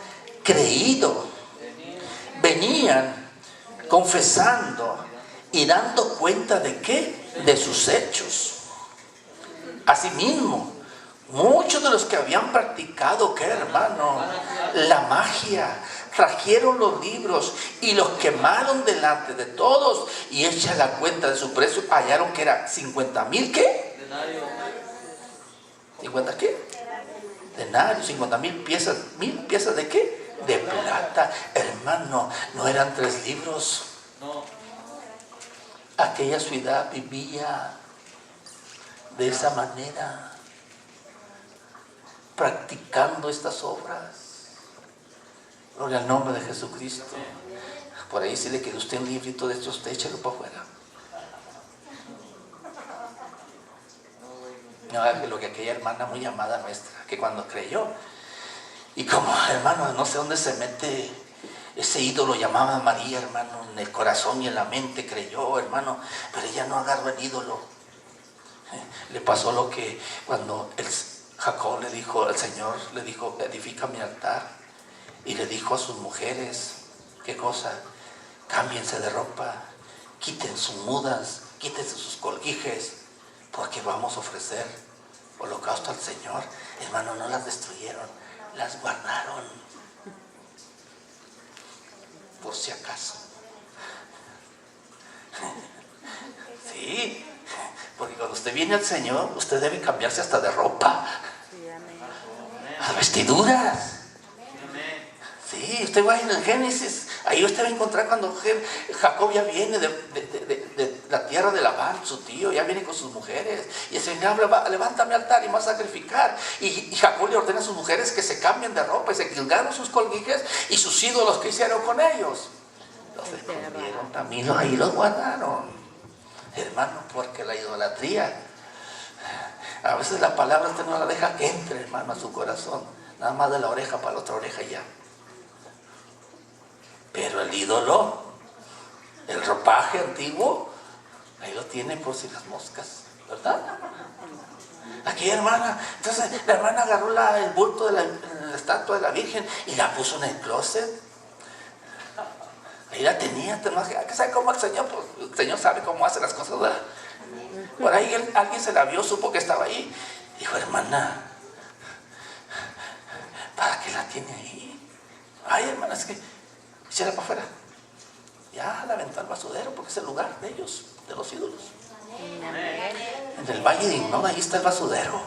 A: Creído, venían confesando y dando cuenta de ¿qué? De sus hechos. Asimismo, muchos de los que habían practicado, ¿qué, hermano? La magia, trajeron los libros y los quemaron delante de todos, y hecha la cuenta de su precio, hallaron que era 50,000 ¿qué? ¿50 qué? Denarios, 50,000 piezas. ¿1000 piezas de qué? de plata. Hermano, no eran 3 libros. Aquella ciudad vivía de esa manera, practicando estas obras. Gloria al nombre de Jesucristo. Por ahí si le quiere usted un librito de estos, usted échelo para afuera. No, lo que aquella hermana muy amada nuestra, que cuando creyó, y como hermano, no sé dónde se mete ese ídolo, llamaba María, hermano, en el corazón y en la mente creyó, hermano, pero ella no agarró el ídolo. Le pasó lo que cuando Jacob le dijo, el Señor le dijo, edifica mi altar, y le dijo a sus mujeres, ¿qué cosa? Cámbiense de ropa, quiten sus mudas, quítense sus colguijes, porque vamos a ofrecer holocausto al Señor. Hermano, no las destruyeron, las guardaron, por si acaso. Sí, porque cuando usted viene al Señor, usted debe cambiarse hasta de ropa, las vestiduras. Sí, usted va en el Génesis, ahí usted va a encontrar cuando Jacob ya viene de la tierra de Labán, su tío, ya viene con sus mujeres, y el Señor habla, levántame altar y me va a sacrificar, y Jacob le ordena a sus mujeres que se cambien de ropa, y se quilgaron sus colguijes y sus ídolos que hicieron con ellos, los escondieron también, ahí los guardaron, hermano, porque la idolatría, a veces la palabra usted no la deja que entre, hermano, a su corazón, nada más de la oreja para la otra oreja y ya. Pero el ídolo, el ropaje antiguo, ahí lo tiene por si las moscas, ¿verdad? Aquí hermana, entonces la hermana agarró el bulto de la estatua de la Virgen y la puso en el closet. Ahí la tenía, que sabe cómo el Señor, pues, el Señor sabe cómo hace las cosas, ¿verdad? Por ahí alguien se la vio, supo que estaba ahí, dijo, hermana, ¿para qué la tiene ahí? Ay, hermana, es que échala para afuera. Ya la aventó al basurero porque es el lugar de ellos, de los ídolos. En el Valle de Innova, ahí está el basurero.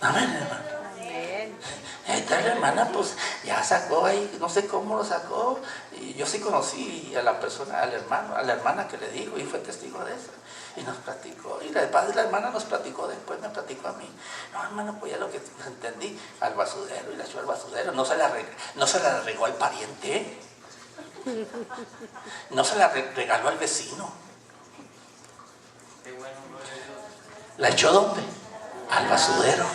A: Amén, hermano. Entonces la hermana pues ya sacó ahí, no sé cómo lo sacó, y yo sí conocí a la persona, al hermano, a la hermana que le dijo y fue testigo de eso. Y nos platicó, y la hermana nos platicó, después me platicó a mí. No, hermano, pues ya lo que entendí, al basurero, y la echó al basurero, no se la regó al pariente, no se la regaló al vecino. ¿La echó dónde? Al basurero.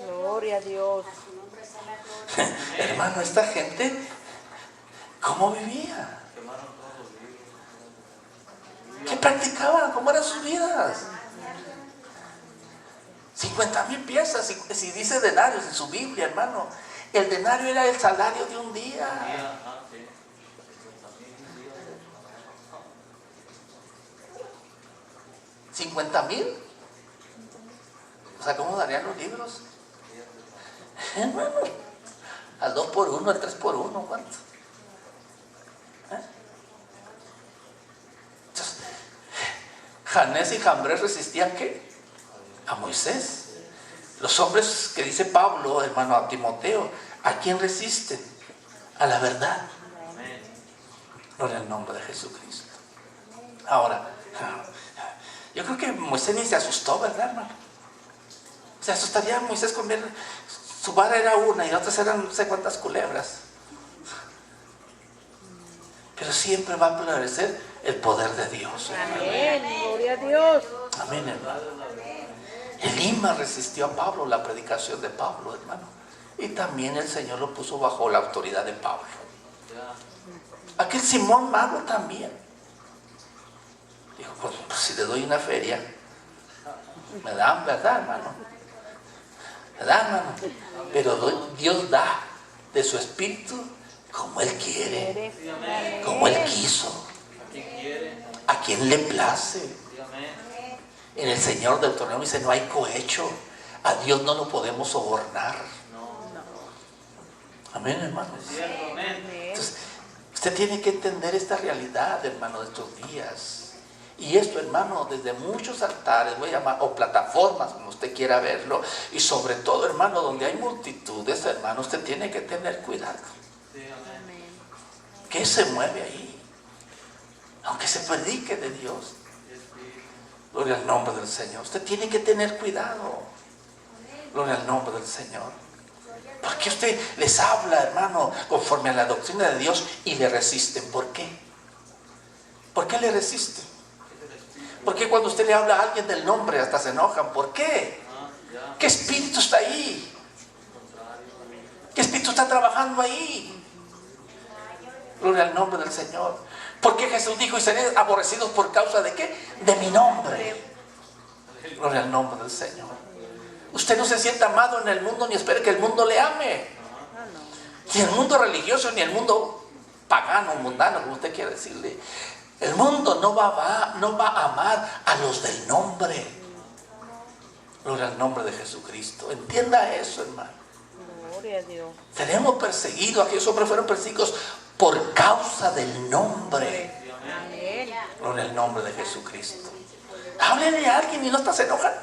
B: Gloria a Dios.
A: Hermano, esta gente, ¿cómo vivía? ¿Qué practicaban? ¿Cómo eran sus vidas? 50,000 piezas, si dice denarios en su Biblia, hermano. El denario era el salario de un día. 50,000. O sea, ¿cómo darían los libros? Hermano, al 2 por 1, al 3 por 1, ¿cuánto? Entonces, Janés y Jambres resistían ¿qué? A Moisés. Los hombres que dice Pablo, hermano, a Timoteo, ¿a quién resisten? A la verdad. Gloria al nombre de Jesucristo. Ahora, yo creo que Moisés ni se asustó, ¿verdad, hermano? Se asustaría Moisés con ver, su vara era una y otras eran no sé cuántas culebras. Pero siempre va a prevalecer el poder de Dios.
B: Amén, gloria a Dios.
A: Amén, hermano. Elima resistió a Pablo, la predicación de Pablo, hermano. Y también el Señor lo puso bajo la autoridad de Pablo. Aquel Simón Mago también. Dijo, pues si le doy una feria, me dan, ¿verdad, hermano? Me dan, hermano. Pero Dios da de su espíritu como Él quiere, como Él quiso, a quien le place. En el Señor del Torneo dice, no hay cohecho. A Dios no lo podemos sobornar. Amén, hermanos. Entonces, usted tiene que entender esta realidad, hermano, de estos días. Y esto, hermano, desde muchos altares, voy a llamar, o plataformas, como usted quiera verlo, y sobre todo, hermano, donde hay multitudes, hermano, usted tiene que tener cuidado. ¿Qué se mueve ahí? Aunque se predique de Dios. Gloria al nombre del Señor. Usted tiene que tener cuidado. Gloria al nombre del Señor. Porque usted les habla, hermano, conforme a la doctrina de Dios y le resisten. ¿Por qué? ¿Por qué le resisten? Porque cuando usted le habla a alguien del nombre hasta se enojan. ¿Por qué? ¿Qué espíritu está ahí? ¿Qué espíritu está trabajando ahí? Gloria al nombre del Señor. Porque Jesús dijo: y seréis aborrecidos por causa de ¿qué? De mi nombre. Gloria al nombre del Señor. Usted no se sienta amado en el mundo ni espere que el mundo le ame. Ni el mundo religioso ni el mundo pagano, mundano, como usted quiera decirle. El mundo no va a amar a los del nombre. Gloria al nombre de Jesucristo. Entienda eso, hermano.
B: Gloria a Dios.
A: Tenemos perseguidos, aquellos hombres fueron perseguidos por causa del nombre.
B: Amén.
A: Gloria al nombre de Jesucristo. Háblele a alguien y no se enojan.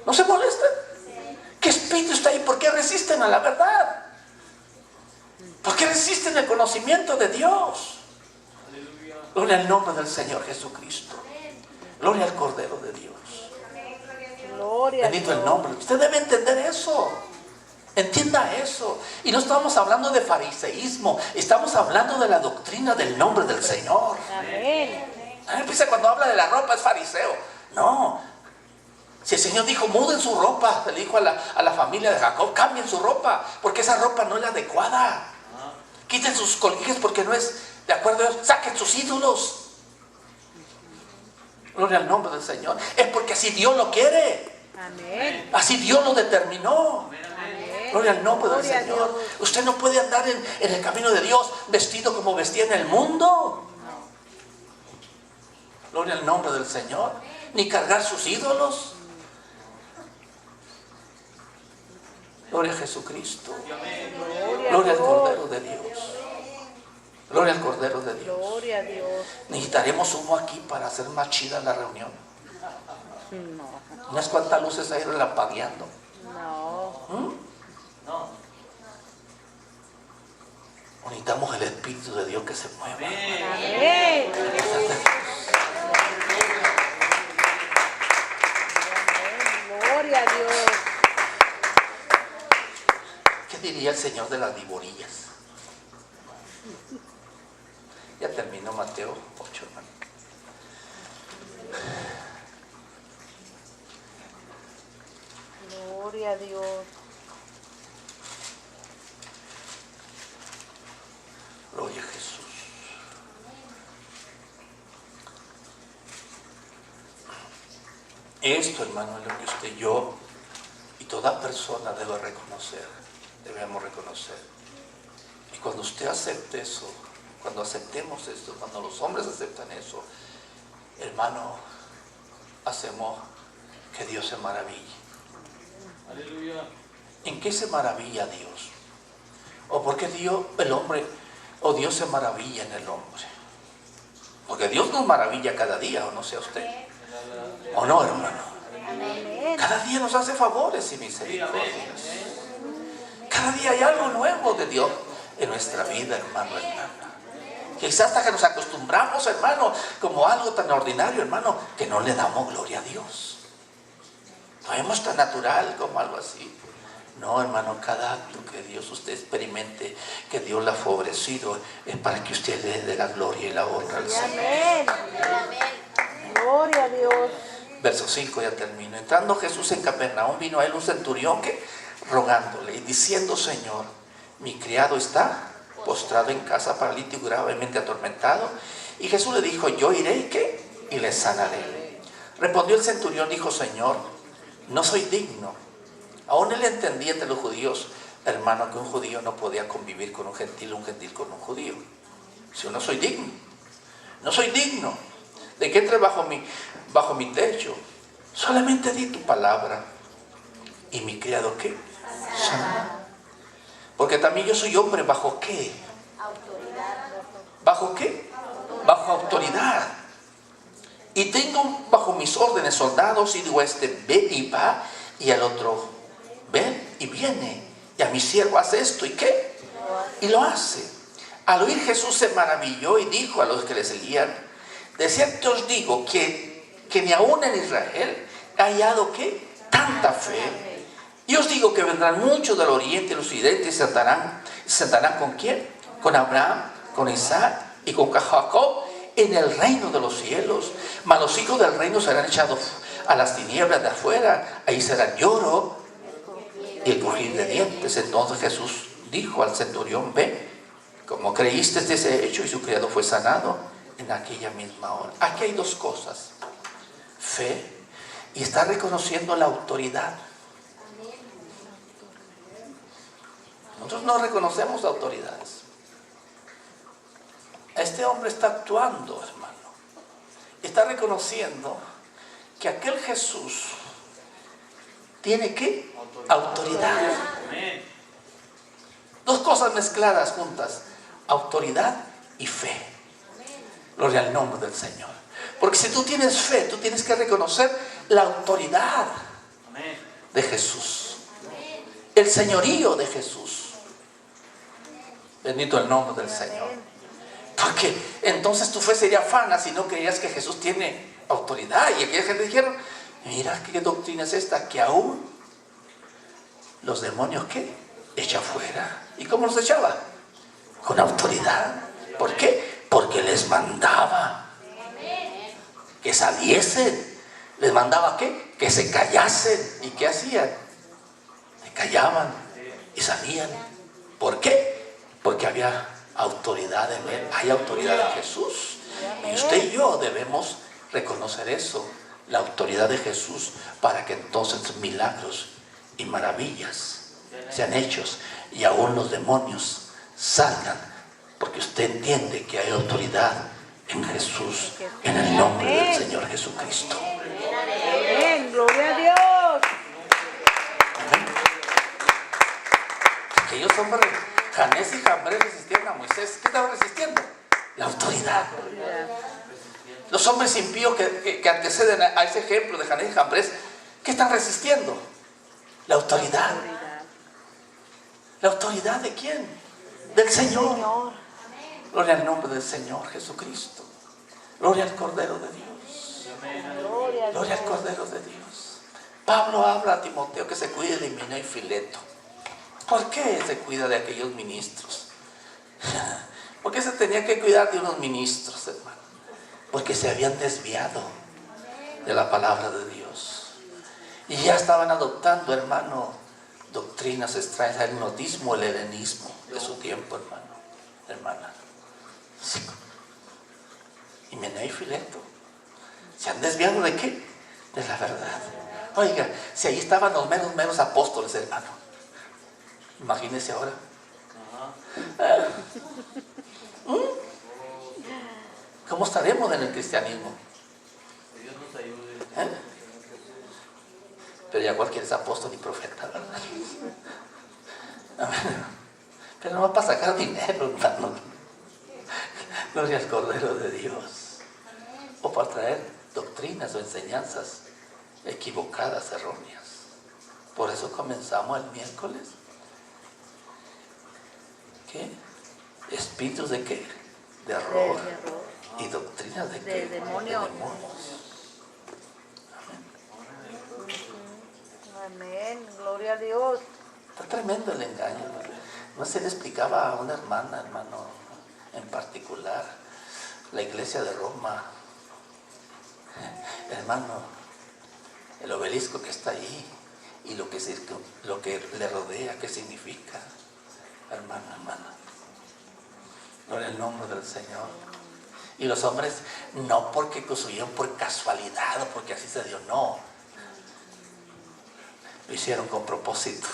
A: ¿No se molestan? ¿Qué espíritu está ahí? ¿Por qué resisten a la verdad? ¿Por qué resisten el conocimiento de Dios? Gloria al nombre del Señor Jesucristo. Gloria al Cordero de Dios.
B: Gloria a Dios.
A: Bendito el nombre. Usted debe entender eso. Entienda eso. Y no estamos hablando de fariseísmo. Estamos hablando de la doctrina del nombre del Señor.
B: Amén.
A: Empieza cuando habla de la ropa es fariseo. No. Si el Señor dijo: muden su ropa, le dijo a la familia de Jacob: cambien su ropa, porque esa ropa no es la adecuada. Quiten sus colijes porque no es de acuerdo a Dios. Saquen sus ídolos. Gloria al nombre del Señor. Es porque así Dios lo quiere.
B: Amén.
A: Así Dios lo determinó.
B: Amén.
A: Gloria al nombre del
B: Gloria a
A: Señor.
B: Dios.
A: Usted no puede andar en el camino de Dios vestido como vestía en el mundo. Gloria al nombre del Señor. Ni cargar sus ídolos. Gloria a Jesucristo. Gloria al Cordero de Dios. Gloria al Cordero de Dios.
B: Gloria a Dios.
A: Necesitaremos humo aquí para hacer más chida la reunión.
B: No.
A: Unas cuantas luces ahí relampagueando.
B: No.
A: Necesitamos el Espíritu de Dios que se mueva.
B: Amén. Gloria a Dios.
A: ¿Qué diría el Señor de las viborillas? Ya terminó Mateo 8, hermano.
B: Gloria a Dios.
A: Gloria a Jesús. Esto, hermano, es lo que usted, yo y toda persona debe reconocer. Debemos reconocer. Y cuando usted acepte eso, cuando aceptemos esto, cuando los hombres aceptan eso, hermano, hacemos que Dios se maraville.
C: Aleluya.
A: ¿En qué se maravilla Dios? ¿O por qué Dios, el hombre, o Dios se maravilla en el hombre? Porque Dios nos maravilla cada día, ¿o no sea usted? ¿O no, hermano?
B: Amén.
A: Cada día nos hace favores y misericordias. Cada día hay algo nuevo de Dios en nuestra vida, hermano, hermana. Quizás hasta que nos acostumbramos, hermano, como algo tan ordinario, hermano, que no le damos gloria a Dios. Lo vemos tan natural como algo así. No, hermano, cada acto que Dios usted experimente, que Dios le ha favorecido, es para que usted le dé la gloria y la honra al Señor.
B: Amén. Gloria a Dios.
A: Verso 5, ya termino. Entrando Jesús en Capernaum, vino a él un centurión que rogándole y diciendo: Señor, mi criado está postrado en casa, paralítico, gravemente atormentado. Y Jesús le dijo: yo iré y ¿qué? Y le sanaré. Respondió el centurión, dijo: Señor, no soy digno. Aún él entendía entre los judíos, hermano, que un judío no podía convivir con un gentil con un judío. Si yo no soy digno, no soy digno de que entre bajo mi techo. Solamente di tu palabra y mi criado ¿qué? Sana. Porque también yo soy hombre, ¿bajo qué?
D: Autoridad.
A: ¿Bajo qué? Bajo autoridad. Y tengo bajo mis órdenes soldados, y digo a este, ve y va, y al otro, ven y viene. Y a mi siervo, hace esto, ¿y qué? Y lo hace. Al oír Jesús se maravilló y dijo a los que le seguían, de cierto os digo que ni aún en Israel he hallado, ¿qué? Tanta fe. Y os digo que vendrán muchos del oriente y del occidente y se sentarán ¿con quién? Con Abraham, con Isaac y con Jacob en el reino de los cielos. Mas los hijos del reino serán echados a las tinieblas de afuera. Ahí será lloro y el crujir de dientes. Entonces Jesús dijo al centurión, ve, como creíste de ese hecho, y su criado fue sanado en aquella misma hora. Aquí hay dos cosas: fe, y está reconociendo la autoridad. Nosotros no reconocemos autoridades. Este hombre está actuando, hermano. Está reconociendo que aquel Jesús tiene, ¿qué? Autoridad. Dos cosas mezcladas juntas: autoridad y fe. Gloria al nombre del Señor. Porque si tú tienes fe, tú tienes que reconocer la autoridad de Jesús, el señorío de Jesús. Bendito el nombre del Señor. Porque entonces tu fe sería vana si no creías que Jesús tiene autoridad. Y aquella gente dijeron, mira qué doctrina es esta, que aún los demonios, ¿qué? Echa fuera. ¿Y cómo los echaba? Con autoridad. ¿Por qué? Porque les mandaba que saliesen. Les mandaba, ¿qué? Que se callasen. ¿Y qué hacían? Se callaban y salían. ¿Por qué? Porque había autoridad en Él. Hay autoridad en Jesús. Y usted y yo debemos reconocer eso, la autoridad de Jesús, para que entonces milagros y maravillas sean hechos y aún los demonios salgan, porque usted entiende que hay autoridad en Jesús, en el nombre del Señor Jesucristo.
B: Amén, gloria a Dios.
A: Amén. Aquellos hombres, Janés y Jambres, resistieron a Moisés. ¿Qué estaban resistiendo? La autoridad. Los hombres impíos que anteceden a ese ejemplo de Janés y Jambres, ¿qué están resistiendo? La autoridad. ¿La autoridad de quién? Del Señor. Gloria al nombre del Señor Jesucristo. Gloria al Cordero de Dios. Gloria al Cordero de Dios. Pablo habla a Timoteo que se cuide de Himeneo y Fileto. ¿Por qué se cuida de aquellos ministros? ¿Por qué se tenía que cuidar de unos ministros, hermano? Porque se habían desviado de la palabra de Dios. Y ya estaban adoptando, hermano, doctrinas extrañas, el gnotismo, el helenismo de su tiempo, hermano, hermana. Sí. Himeneo y Fileto se han desviado ¿de qué? De la verdad. Oiga, si ahí estaban los menos apóstoles, hermano, imagínese ahora. ¿Cómo estaremos en el cristianismo?
C: Dios nos ayude.
A: Pero ya cualquiera es apóstol y profeta, ¿verdad? Pero no va para sacar dinero, hermano. Gloria al Cordero de Dios. O para traer doctrinas o enseñanzas equivocadas, erróneas. Por eso comenzamos el miércoles. ¿Qué? ¿Espíritus de qué? De error. ¿Y doctrinas de qué?
B: De demonios. Amén, gloria a Dios.
A: Está tremendo el engaño. No se le explicaba a una hermana, hermano, en particular, la iglesia de Roma. Hermano, el obelisco que está ahí y lo que le rodea, ¿qué significa? Hermano, hermana. Gloria al nombre del Señor. Y los hombres, no porque construyeron por casualidad o porque así se dio, no. Lo hicieron con propósito.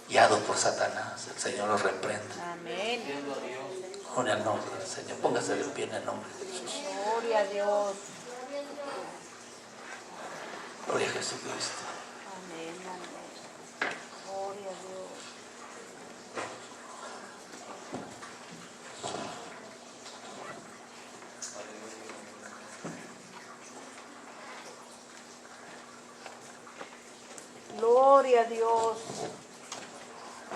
A: Guiados por Satanás. El Señor los reprende.
B: Amén.
A: Gloria al nombre del Señor. Póngase de pie en el nombre de Jesús.
B: Gloria a Dios.
A: Gloria a Jesucristo.
B: Amén, amén. Gloria a Dios. Gloria a Dios.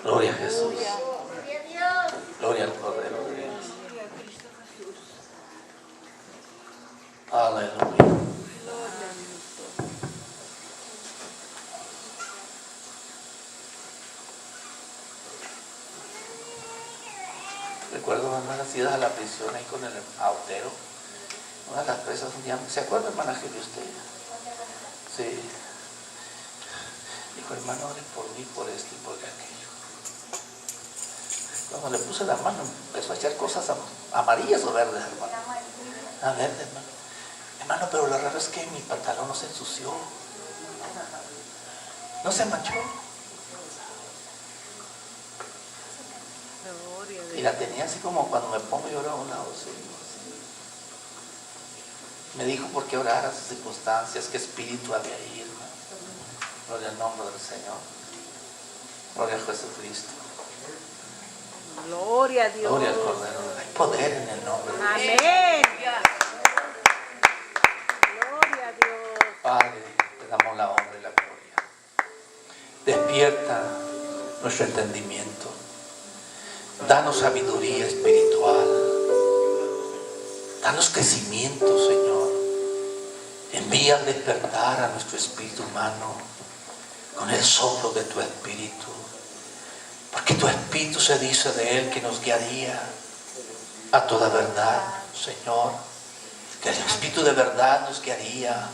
A: Gloria a Jesús.
B: Aleluya.
A: Gloria al Cordero de Dios. Aleluya. Recuerdo cuando las idas a la prisión ahí con el autero. Una de las presas un día, ¿se acuerda, hermana, que vio usted? Sí. Dijo, hermano, ore por mí, por esto y por aquello. Cuando le puse la mano, empezó a echar cosas amarillas o verdes, hermano. Ah, verdes, hermano. Hermano, pero lo raro es que mi pantalón no se ensució. No se manchó. Y la tenía así como cuando me pongo yo a un lado, así. Me dijo por qué orar a sus circunstancias, qué espíritu había ahí, hermano. Gloria al nombre del Señor. Gloria a Jesucristo.
B: Gloria a Dios.
A: Gloria al Cordero. Hay poder en el nombre de Dios.
B: Amén. Gloria a Dios.
A: Padre, te damos la honra y la gloria. Despierta nuestro entendimiento. Danos sabiduría espiritual. Danos crecimiento, Señor. Envía al despertar a nuestro espíritu humano con el soplo de tu espíritu. Porque tu espíritu se dice de él que nos guiaría a toda verdad, Señor. Que el espíritu de verdad nos guiaría